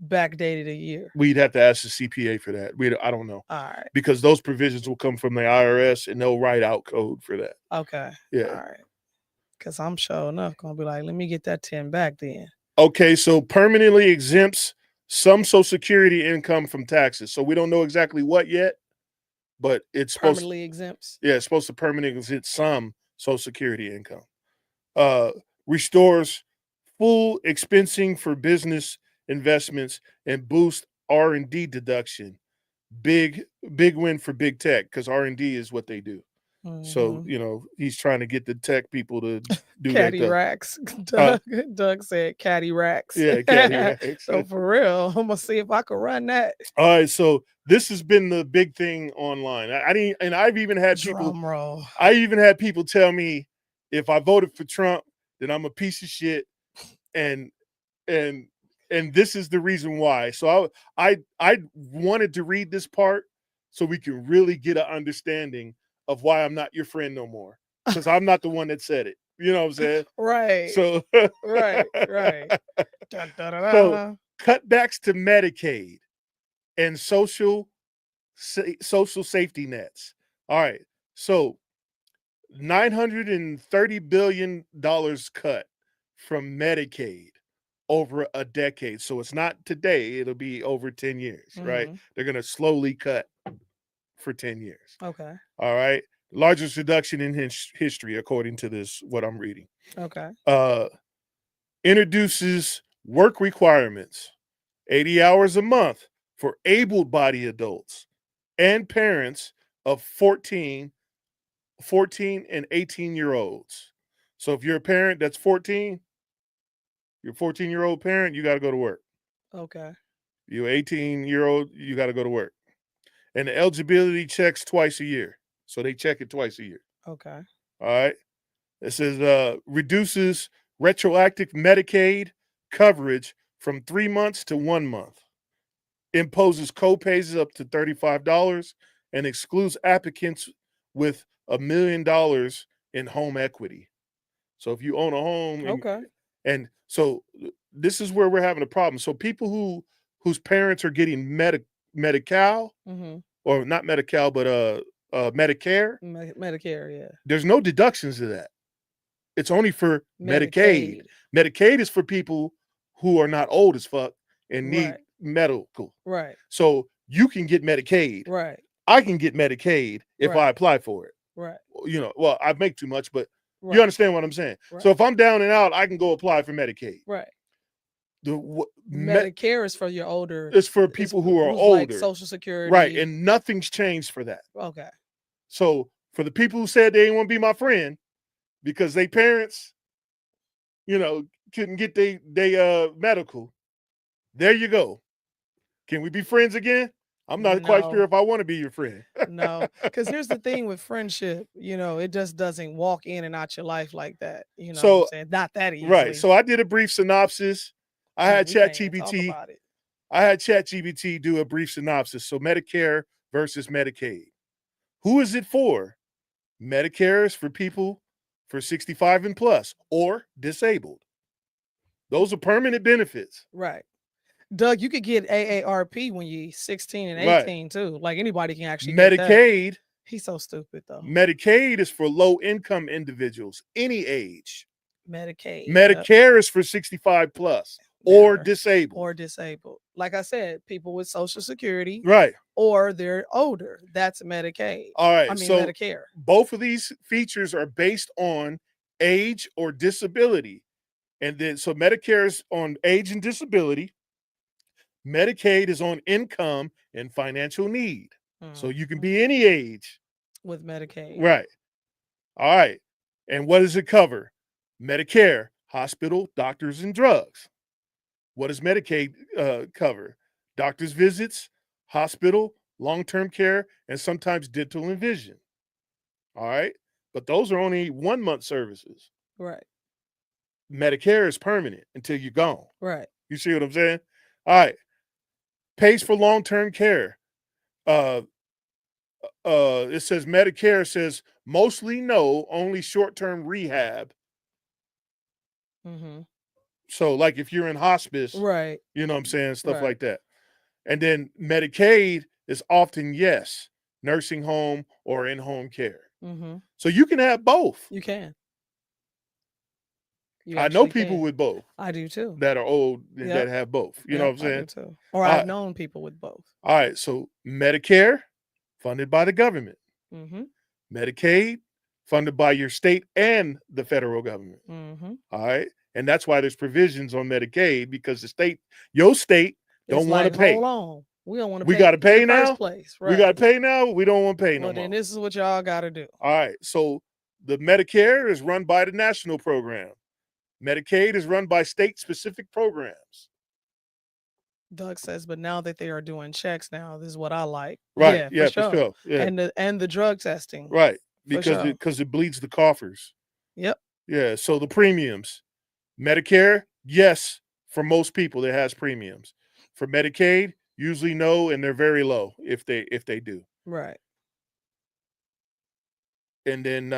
backdate it a year? We'd have to ask the CPA for that. I don't know. All right. Because those provisions will come from the IRS and they'll write out code for that. Okay. Yeah. All right. Because I'm sure enough going to be let me get that 10 back then. Okay. So permanently exempts some Social Security income from taxes. So we don't know exactly what yet, but it's permanently exempts. Yeah. It's supposed to permanently exempt some Social Security income. Restores full expensing for business investments and boost R&D deduction. Big win for big tech, because R&D is what they do. So he's trying to get the tech people to do caddy racks. Doug said caddy racks. Yeah, caddy racks. So for real, I'm gonna see if I can run that. All right, so this has been the big thing online. I've even had people. I even had people tell me if I voted for Trump, then I'm a piece of shit, and this is the reason why. So I wanted to read this part so we can really get an understanding of why I'm not your friend no more, because I'm not the one that said it. You know what I'm saying? Right. So right. So cutbacks to Medicaid and social safety nets. All right. So $930 billion cut from Medicaid over a decade. So it's not today, it'll be over 10 years, right? They're going to slowly cut for 10 years. Okay. All right. Largest reduction in history, according to this, what I'm reading. Okay. Introduces work requirements, 80 hours a month for able-bodied adults and parents of 14 and 18-year-olds. So if you're a parent that's 14, you're a 14-year-old parent, you got to go to work. Okay. You're 18-year-old, you got to go to work. And the eligibility checks twice a year. So they check it twice a year. Okay. All right. It says reduces retroactive Medicaid coverage from 3 months to 1 month. imposes co-pays up to $35 and excludes applicants with $1 million in home equity. So if you own a home, and so this is where we're having a problem. So people whose parents are getting Medi-Cal, or not Medi-Cal, but Medicare. Medicare, yeah. There's no deductions to that. It's only for Medicaid. Medicaid is for people who are not old as fuck and need medical. Right. So you can get Medicaid. Right. I can get Medicaid if I apply for it. Right. You know, well, I make too much, but you understand what I'm saying. Right. So if I'm down and out, I can go apply for Medicaid. Right. The Medicare is for your older. It's for people who are older. Like Social Security. Right. And nothing's changed for that. Okay. So for the people who said they didn't want to be my friend because they parents, you know, couldn't get they medical, there you go. Can we be friends again? I'm not quite sure if I want to be your friend. No, because here's the thing with friendship, you know, it just doesn't walk in and out your life like that. You know what I'm saying? Not that easily. Right. So I did a brief synopsis. I had ChatGPT. I had ChatGPT do a brief synopsis. So Medicare versus Medicaid. Who is it for? Medicare is for people for 65 and plus or disabled. Those are permanent benefits. Right. Doug, you could get AARP when you're 16 and 18 too. Like anybody can actually get Medicaid. That. He's so stupid though. Medicaid is for low income individuals, any age. Medicare is for 65 plus or disabled. Or disabled. Like I said, people with Social Security. Right. Or they're older. That's Medicaid. All right. I mean, so Medicare. Both of these features are based on age or disability. And then so Medicare is on age and disability. Medicaid is on income and financial need. So you can be any age. With Medicaid. Right. All right. And what does it cover? Medicare, hospital, doctors, and drugs. What does Medicaid cover? Doctor's visits, hospital, long-term care, and sometimes dental and vision. All right. But those are only 1 month services. Right. Medicare is permanent until you're gone. Right. You see what I'm saying? All right. Pays for long-term care. It says Medicare says mostly no, only short-term rehab. So like if you're in hospice, right? You know what I'm saying? Stuff like that. And then Medicaid is often yes, nursing home or in-home care. So you can have both. You can. I know people with both. I do too. That are old that have both. You know what I'm saying? I do too. Or I've known people with both. All right. So Medicare, funded by the government. Medicaid, funded by your state and the federal government. All right. And that's why there's provisions on Medicaid because the state, your state, don't want to pay. Hold on. We don't want to pay. We got to pay now? Place, right. We got to pay now? We don't want to pay no more. Then this is what y'all got to do. All right. So the Medicare is run by the national program. Medicaid is run by state-specific programs. Doug says, but now that they are doing checks now, this is what I like. Right. Yeah, for sure. Yeah. And the drug testing. Right. Because it bleeds the coffers. Yep. Yeah. So the premiums. Medicare, yes, for most people it has premiums. For Medicaid, usually no, and they're very low if they do. Right. And then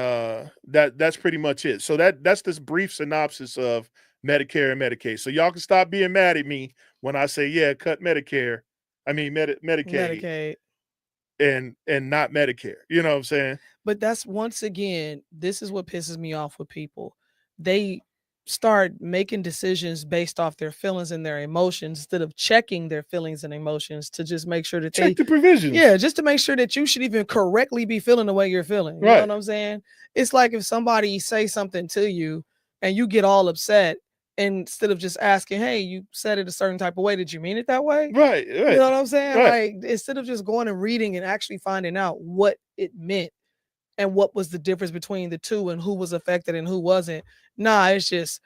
that's pretty much it. So that's this brief synopsis of Medicare and Medicaid. So y'all can stop being mad at me when I say, yeah, cut Medicare. I mean Medicaid. And not Medicare. You know what I'm saying? But that's once again, this is what pisses me off with people. They start making decisions based off their feelings and their emotions instead of checking their feelings and emotions to just make sure that check the provisions. Yeah, just to make sure that you should even correctly be feeling the way you're feeling. You know what I'm saying? It's like if somebody say something to you and you get all upset instead of just asking, hey, you said it a certain type of way. Did you mean it that way? Right. You know what I'm saying? Like instead of just going and reading and actually finding out what it meant and what was the difference between the two and who was affected and who wasn't. Nah, it's just,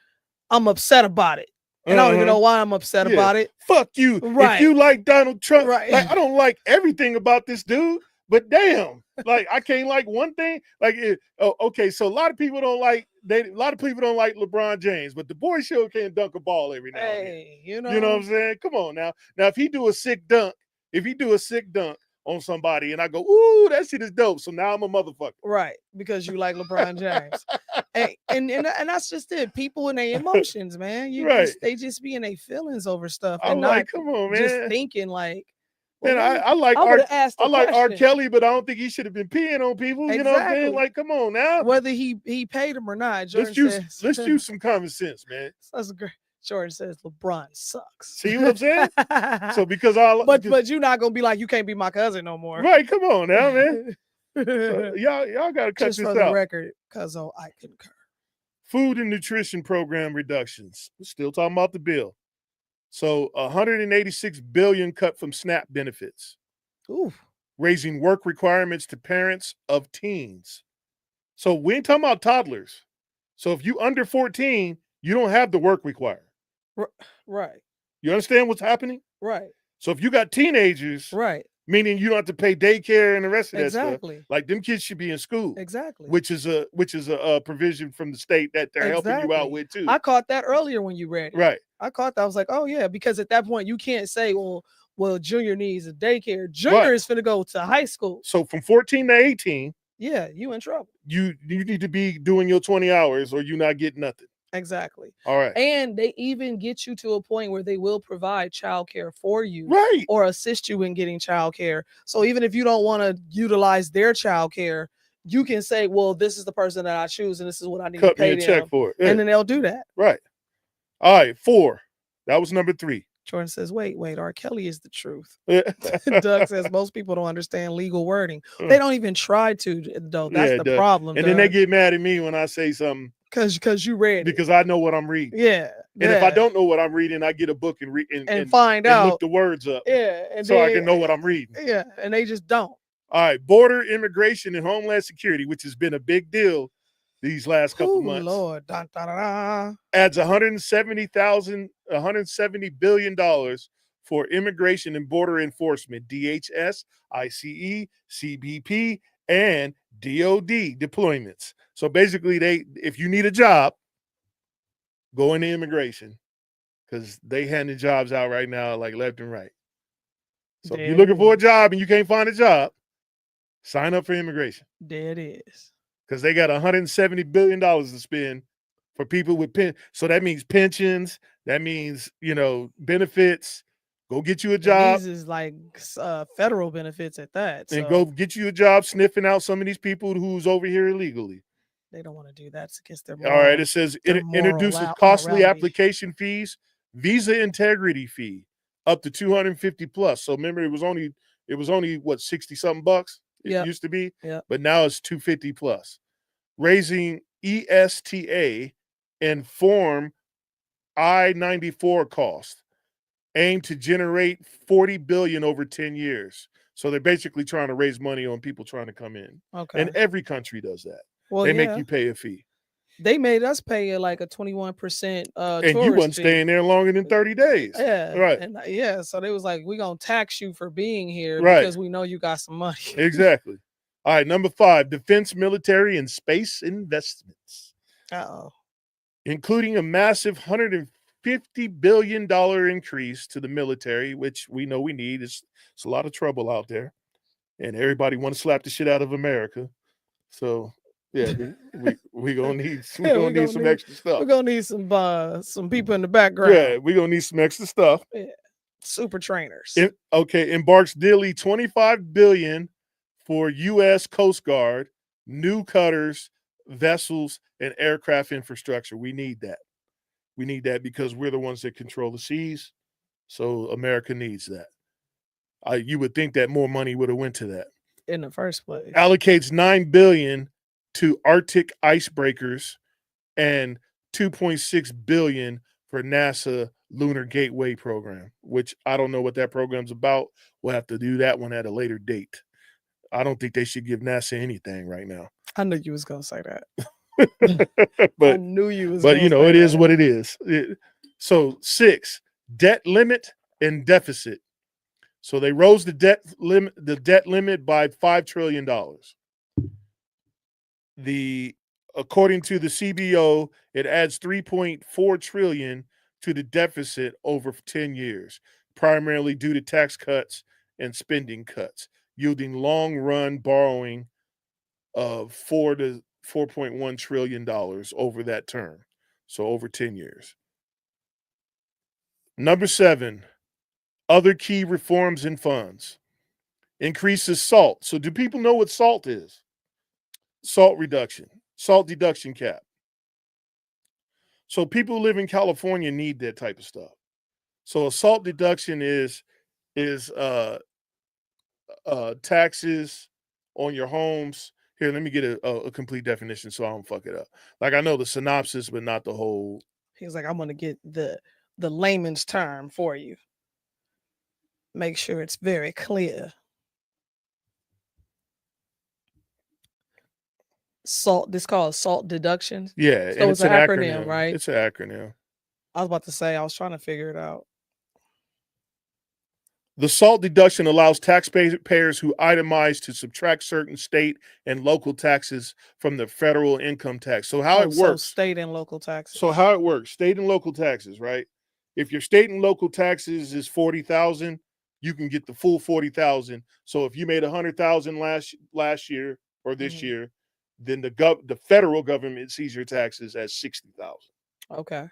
I'm upset about it. And I don't even know why I'm upset about it. Fuck you. Right. If you like Donald Trump, right. Like, I don't like everything about this dude, but damn, like I can't like one thing. Like, okay, so a lot of people don't like a lot of people don't like LeBron James, but the boy sure can dunk a ball every now and then. You know what I'm saying? Come on now. Now, if he do a sick dunk on somebody and I go, ooh, that shit is dope. So now I'm a motherfucker. Right. Because you like LeBron James. and that's just it. People and their emotions, man. They just be in their feelings over stuff. And I'm like, come on, man. Just thinking like, well, man, I like R. Kelly, but I don't think he should have been peeing on people. Exactly. You know what I'm saying? Like, come on now. Whether he paid him or not, let's use some common sense, man. That's great. Jordan says LeBron sucks. See what I'm saying? So because but you're not gonna be like, you can't be my cousin no more. Right? Come on now, man. So y'all gotta cut just this for the out. record, cuzzo, I concur. Food and nutrition program reductions. We're still talking about the bill. So 186 billion cut from SNAP benefits. Ooh. Raising work requirements to parents of teens. So we ain't talking about toddlers. So if you under 14, you don't have the work required. Right. You understand what's happening? Right. So if you got teenagers, right, meaning you don't have to pay daycare and the rest of that exactly. stuff. Like them kids should be in school. Exactly. Which is a provision from the state that they're helping you out with too. I caught that earlier when you read it. Right. I caught that. I was like, oh yeah, because at that point you can't say, well, junior needs a daycare. Junior is finna go to high school. So from 14 to 18, yeah, you in trouble. You need to be doing your 20 hours or you're not getting nothing. Exactly. All right. And they even get you to a point where they will provide childcare for you, right, or assist you in getting childcare. So even if you don't want to utilize their childcare, you can say, well, this is the person that I choose and this is what I need to pay them. Check for it. Yeah. And then they'll do that. Right. All right, 4. That was number 3. Jordan says, wait, R. Kelly is the truth. Doug says, most people don't understand legal wording. They don't even try to, though. That's the problem. And then they get mad at me when I say something. Because you read it. Because I know what I'm reading. Yeah. And if I don't know what I'm reading, I get a book and read and find out. Look the words up. Yeah. And so I can know what I'm reading. Yeah. And they just don't. All right. Border immigration and homeland security, which has been a big deal these last couple months. Lord. Dun, dun, dun, dun. Adds $170 billion for immigration and border enforcement, DHS, ICE, CBP, and DOD deployments. So basically, if you need a job, go into immigration because they handing jobs out right now like left and right. So if you're looking for a job and you can't find a job, sign up for immigration. There it is. Because they got $170 billion to spend for people with So that means pensions. That means, benefits. Go get you a job. These is like federal benefits at that. And go get you a job sniffing out some of these people who's over here illegally. They don't want to do that. It's against their moral. All right. It says introduces costly application fees, visa integrity fee up to 250 plus. So remember, it was only what, 60 something bucks it used to be. Yeah. But now it's 250 plus. Raising ESTA and Form I-94 cost. Aim to generate $40 billion over 10 years. So they're basically trying to raise money on people trying to come in. Okay. And every country does that. Well, they make you pay a fee. They made us pay like a 21% and you wasn't staying there longer than 30 days. Yeah. Right. And so they was like, we're going to tax you for being here because we know you got some money. Exactly. All right, number 5, defense, military, and space investments. Uh-oh. Including a massive $150 billion increase to the military, which we know we need. It's a lot of trouble out there. And everybody want to slap the shit out of America. So, yeah, we gonna need some extra stuff. We're gonna need some people in the background. Yeah, we're gonna need some extra stuff. Yeah. Super trainers. Embarks daily $25 billion for U.S. Coast Guard, new cutters, vessels, and aircraft infrastructure. We need that. We need that because we're the ones that control the seas. So America needs that. You would think that more money would have went to that in the first place. Allocates $9 billion to Arctic icebreakers and $2.6 billion for NASA Lunar Gateway program, which I don't know what that program's about. We'll have to do that one at a later date. I don't think they should give NASA anything right now. I knew you was gonna say that. But I knew you was. But it is what it is. So 6, debt limit and deficit. So they rose the debt limit by $5 trillion. The According to the CBO, it adds 3.4 trillion to the deficit over 10 years, primarily due to tax cuts and spending cuts, yielding long-run borrowing of $4 to $4.1 trillion over that term. So over 10 years. Number 7, other key reforms and funds. Increases SALT. So do people know what SALT is? SALT reduction, SALT deduction cap. So people who live in California need that type of stuff. So a SALT deduction is taxes on your homes. Here, let me get a complete definition so I don't fuck it up. Like I know the synopsis, but not the whole. He was like, I'm gonna get the layman's term for you. Make sure it's very clear. SALT, this called SALT deductions. Yeah, so and it's an acronym, right? It's an acronym. I was about to say, I was trying to figure it out. The SALT deduction allows taxpayers who itemize to subtract certain state and local taxes from the federal income tax. So how it works? So state and local taxes. So how it works? State and local taxes, right? If your state and local taxes is 40,000, you can get the full 40,000. So if you made 100,000 last year or this year, then the federal government sees your taxes as 60,000. Okay.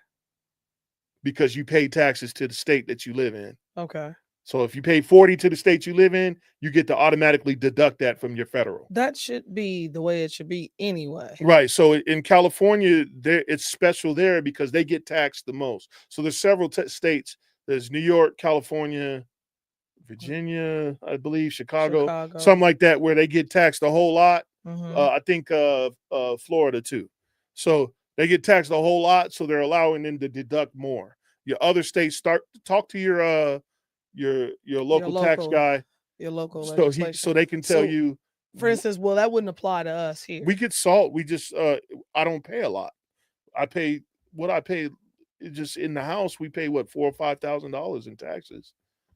Because you pay taxes to the state that you live in. Okay. So if you pay 40 to the state you live in, you get to automatically deduct that from your federal. That should be the way it should be anyway. Right. So in California, it's special there because they get taxed the most. So there's several states. There's New York, California, Virginia, I believe, Chicago, something like that, where they get taxed a whole lot. I think Florida too. So they get taxed a whole lot, so they're allowing them to deduct more. Your other states talk to your local tax guy. Your local so they can tell you. For instance, well, that wouldn't apply to us here. We get SALT. We just I don't pay a lot. I pay just in the house. We pay what, $4,000 or $5,000 in taxes.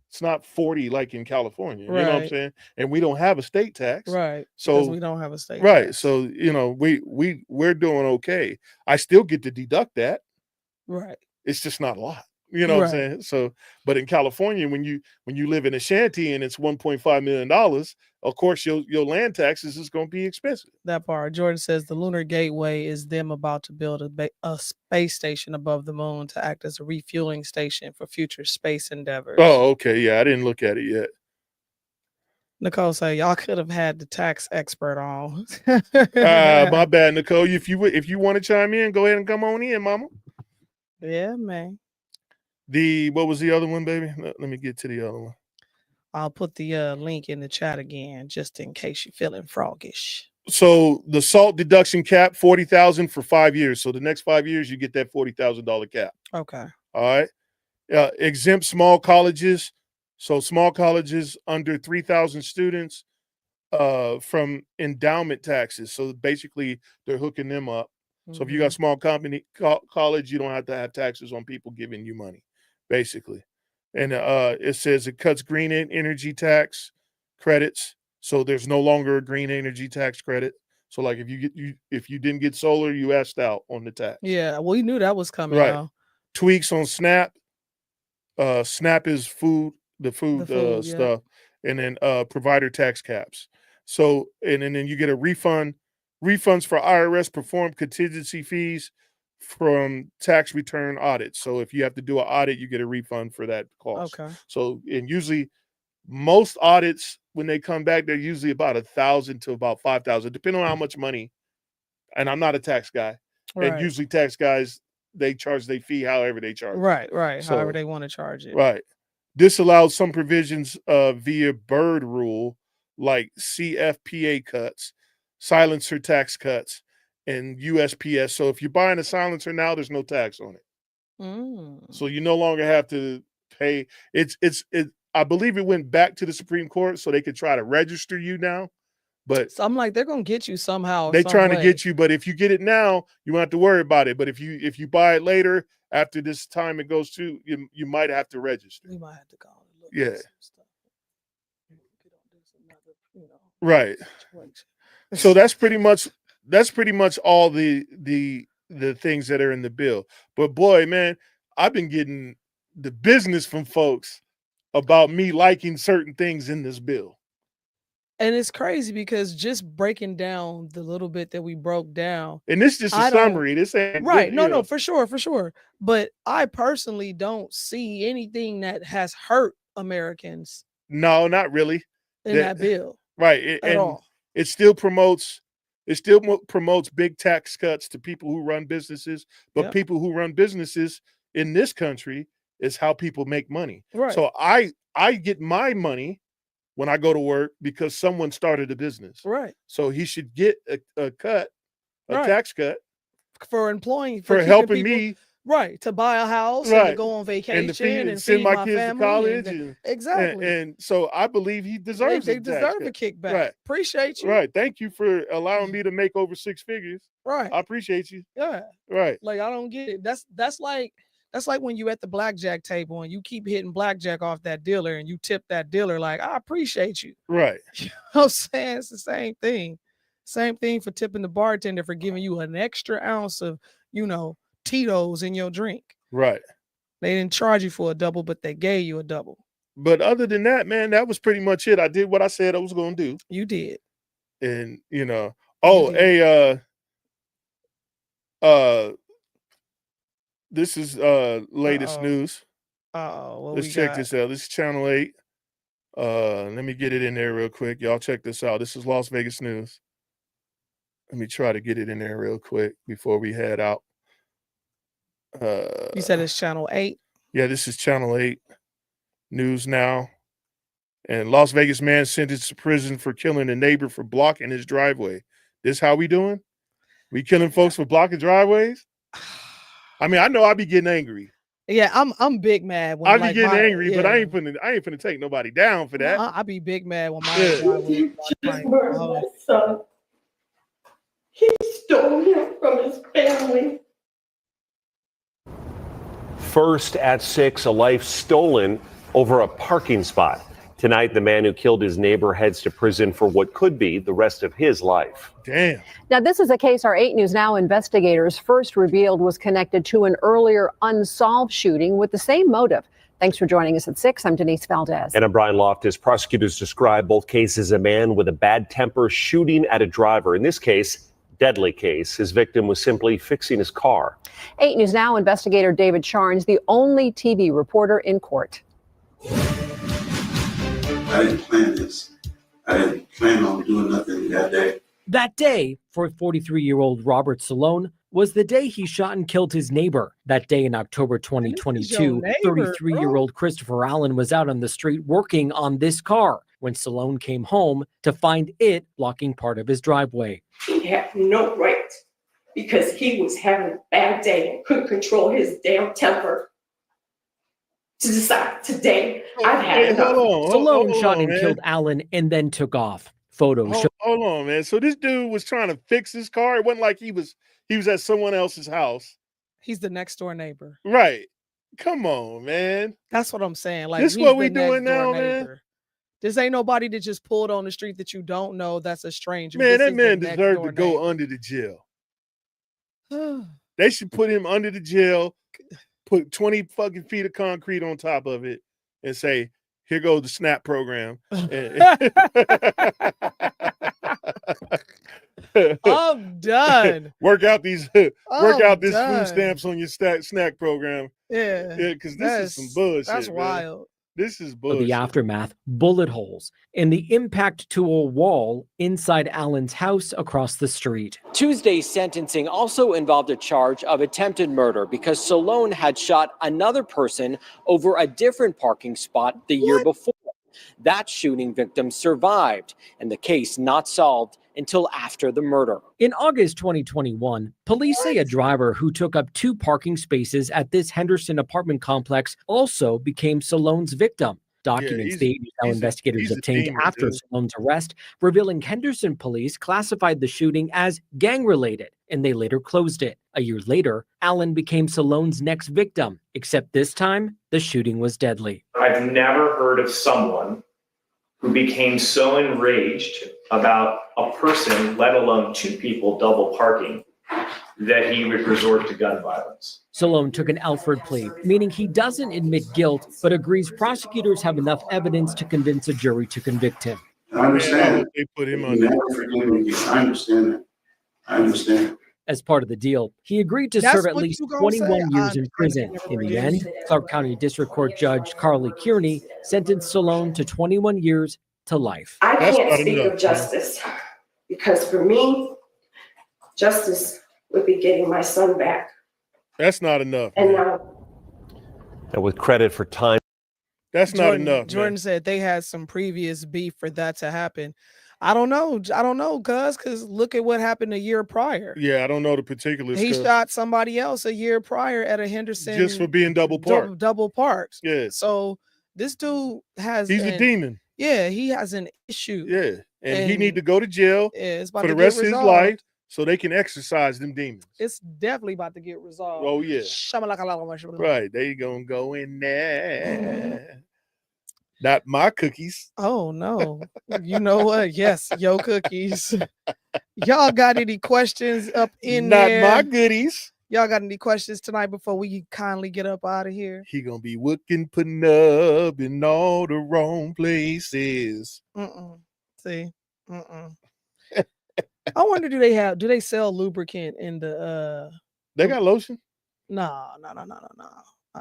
It's not 40 like in California. You know what I'm saying? And we don't have a state tax. Right. So because we don't have a state tax. So we're doing okay. I still get to deduct that. Right. It's just not a lot. You know what I'm saying? So, but in California, when you live in a shanty and it's $1.5 million, of course your land taxes is going to be expensive. That part. Jordan says the Lunar Gateway is them about to build a space station above the moon to act as a refueling station for future space endeavors. Oh, okay. Yeah, I didn't look at it yet. Nicole said y'all could have had the tax expert on. My bad, Nicole. If you want to chime in, go ahead and come on in, mama. Yeah, man. What was the other one, baby? Let me get to the other one. I'll put the link in the chat again, just in case you're feeling froggish. So the SALT deduction cap, 40,000 for 5 years. So the next 5 years, you get that $40,000 cap. Okay. All right. Exempt small colleges. So small colleges under 3,000 students from endowment taxes. So basically, they're hooking them up. So if you got small college, you don't have to have taxes on people giving you money, basically. And it says it cuts green energy tax credits. So there's no longer a green energy tax credit. So like if you didn't get solar, you asked out on the tax. Yeah, well, we knew that was coming. Right. Now. Tweaks on SNAP. SNAP is food stuff, yeah. and then provider tax caps. So and then you get a refund. Refunds for IRS performed contingency fees from tax return audits. So if you have to do an audit, you get a refund for that cost. Okay. So and usually most audits, when they come back, they're usually about 1,000 to about 5,000, depending on how much money. And I'm not a tax guy. Right. And usually tax guys, they charge their fee however they charge. Right. So, however they want to charge it. Right. This allows some provisions via Bird rule, like CFPA cuts, silencer tax cuts, and USPS. So if you're buying a silencer now, there's no tax on it. So you no longer have to pay. I believe it went back to the Supreme Court so they could try to register you now. But so I'm like, they're gonna get you somehow. They're trying to get you, but if you get it now, you won't have to worry about it. But if you buy it later, after this time it goes to, you might have to register. We might have to go and look Yeah. at some stuff. Right. So that's pretty much that's pretty much all the things that are in the bill. But boy, man, I've been getting the business from folks about me liking certain things in this bill. And it's crazy because just breaking down the little bit that we broke down. And this is just a summary. This ain't right. No, for sure. But I personally don't see anything that has hurt Americans. No, not really. In that bill. Right. At all. It still promotes big tax cuts to people who run businesses, but people who run businesses in this country is how people make money. Right. So I get my money when I go to work because someone started a business. Right. So he should get a cut, a tax cut for employing, for helping me. Right, to buy a house and to go on vacation and send my kids family to college. Exactly. And so I believe he deserves They deserve a kickback. Right. Appreciate you. Right. Thank you for allowing me to make over 6 figures. Right. I appreciate you. Yeah. Right. Like, I don't get it. That's like when you at the blackjack table and you keep hitting blackjack off that dealer and you tip that dealer like, I appreciate you. Right. You know what I'm saying? It's the same thing. Same thing for tipping the bartender for giving you an extra ounce of, Tito's in your drink. Right. They didn't charge you for a double, but they gave you a double. But other than that, man, that was pretty much it. I did what I said I was going to do. You did. And, this is latest news. Let's check this out. This is Channel 8. Let me get it in there real quick. Y'all check this out. This is Las Vegas news. Let me try to get it in there real quick before we head out. You said it's Channel 8? Yeah, this is Channel 8 News Now. And Las Vegas man sentenced to prison for killing a neighbor for blocking his driveway. This how we doing? We killing folks for blocking driveways? I mean, I know I be getting angry. Yeah, I'm big mad when I be getting angry, but I ain't finna take nobody down for that. I be big mad when my driveway. Just murdered my son. He stole him from his family. First at 6, a life stolen over a parking spot. Tonight, the man who killed his neighbor heads to prison for what could be the rest of his life. Damn. Now, this is a case our 8 News Now investigators first revealed was connected to an earlier unsolved shooting with the same motive. Thanks for joining us at 6. I'm Denise Valdez. And I'm Brian Loftus. Prosecutors describe both cases a man with a bad temper shooting at a driver. In this case, deadly case. His victim was simply fixing his car. 8 News Now investigator David Charnes, the only TV reporter in court. I didn't plan this. I didn't plan on doing nothing that day. That day, for 43-year-old Robert Salone, was the day he shot and killed his neighbor. That day in October 2022, 33-year-old Christopher Allen was out on the street working on this car when Salone came home to find it blocking part of his driveway. He had no right because he was having a bad day and couldn't control his damn temper to decide today I've had enough. Salone shot and killed Allen and then took off. Photos show. Hold on, man. So this dude was trying to fix his car. It wasn't like he was at someone else's house. He's the next door neighbor. Right. Come on, man. That's what I'm saying. Like, this is what we doing now, man. This ain't nobody that just pulled on the street that you don't know. That's a stranger. Man, that man deserved to go under the jail. They should put him under the jail, put 20 fucking feet of concrete on top of it, and say, here goes the SNAP program. I'm done. Work out these food stamps on your snack program. Yeah. Because this is some bullshit. That's man. wild. This is bullshit. The aftermath, bullet holes, and the impact to a wall inside Allen's house across the street. Tuesday's sentencing also involved a charge of attempted murder because Salone had shot another person over a different parking spot the year before. That shooting victim survived, and the case not solved until after the murder. In August 2021, police say a driver who took up 2 parking spaces at this Henderson apartment complex also became Salone's victim. Documents the investigators obtained after Salone's arrest, revealing Henderson police classified the shooting as gang-related, and they later closed it. A year later, Allen became Salone's next victim, except this time, the shooting was deadly. I've never heard of someone who became so enraged about a person, let alone two people, double parking, that he would resort to gun violence. Salone took an Alford plea, meaning he doesn't admit guilt, but agrees prosecutors have enough evidence to convince a jury to convict him. I understand. Man, I hope they put him under. Never forgive me. I understand that. I understand. As part of the deal, he agreed to That's serve at what least you gonna 21 say? years in prison. In the end, Clark County District Court Judge Carly Kearney sentenced Salone to 21 years to life. I That's can't not speak enough, of justice because for me, justice would be getting my son back. That's not enough. And Man. now, And with credit for time. That's not enough. Jordan Man. said they had some previous beef for that to happen. I don't know, because look at what happened a year prior. Yeah, I don't know the particulars. He shot somebody else a year prior at a Henderson just for being double parked. Double parked. Yeah. So this dude has. He's a demon. Yeah, he has an issue. Yeah, and he need to go to jail it's about for the to rest get of his resolved. life so they can exercise them demons. It's definitely about to get resolved. Oh yeah. Right. Right, they gonna go in there. Not my cookies. Oh no. You know what? Yes, yo cookies. Y'all got any questions up in there? Not my goodies. Y'all got any questions tonight before we kindly get up out of here? He gonna be looking, putting up in all the wrong places. See? I wonder, do they sell lubricant in the They got lotion? No.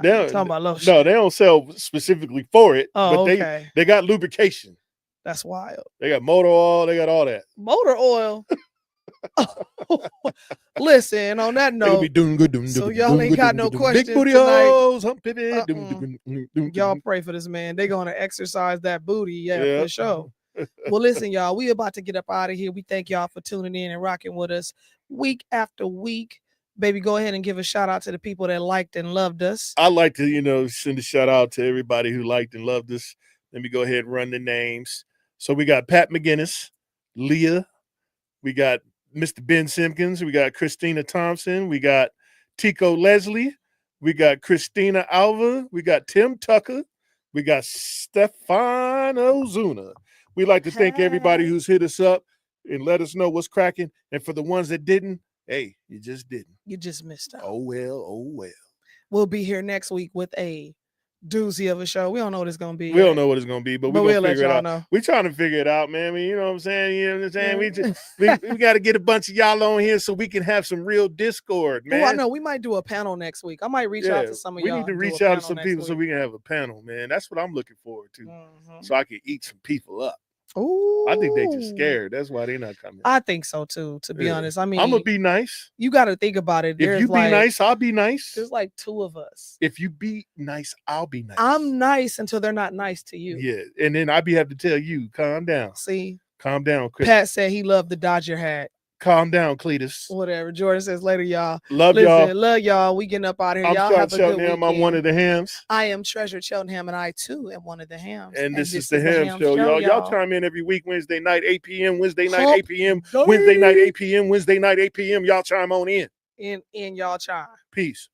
They don't, talking about lotion. No, they don't sell specifically for it. Oh, but okay. They got lubrication. That's wild. They got motor oil. They got all that. Motor oil. Listen, on that note, so y'all ain't got no questions big booty tonight. Hoes, Y'all pray for this man. They're gonna exercise that booty, for sure. Well, listen, y'all, we about to get up out of here. We thank y'all for tuning in and rocking with us week after week. Baby, go ahead and give a shout out to the people that liked and loved us. I'd like to, send a shout out to everybody who liked and loved us. Let me go ahead and run the names. So we got Pat McGinnis, Leah, we got Mr. Ben Simpkins, we got Christina Thompson, we got Tico Leslie, we got Christina Alva, we got Tim Tucker, we got Stefan Ozuna. We'd like to thank everybody who's hit us up and let us know what's cracking. And for the ones that didn't, hey, you just didn't. You just missed out. Oh well. We'll be here next week with a doozy of a show. We don't know what it's gonna be. We don't know what it's gonna be, but we're we'll gonna let figure it y'all out. know. We're trying to figure it out, man. I mean, you know what I'm saying? You know what I'm saying? We got to get a bunch of y'all on here so we can have some real Discord, man. Oh, I know. We might do a panel next week. I might reach out to some of y'all. We need to reach out to some people so we can have a panel, man. That's what I'm looking forward to. So I can eat some people up. Ooh. I think they just scared. That's why they're not coming. I think so too, to be honest. I mean, I'm gonna be nice. You got to think about it. If you be nice, I'll be nice. There's like two of us. If you be nice, I'll be nice. I'm nice until they're not nice to you. Yeah, and then I have to tell you, calm down. See, calm down, Chris. Pat said he loved the Dodger hat. Calm down, Cletus. Whatever. Jordan says later, y'all. Love y'all. Love y'all. We getting up out of here. I'm Y'all have a good weekend. I'm one of the hams. I am Treasure Cheltenham, and I too am one of the hams. And this is the ham show, y'all. Y'all chime in every week, Wednesday night, 8 p.m. Wednesday night, 8 p.m. Wednesday night, 8 p.m. Wednesday night, 8 p.m. Y'all chime on in. In y'all chime. Peace.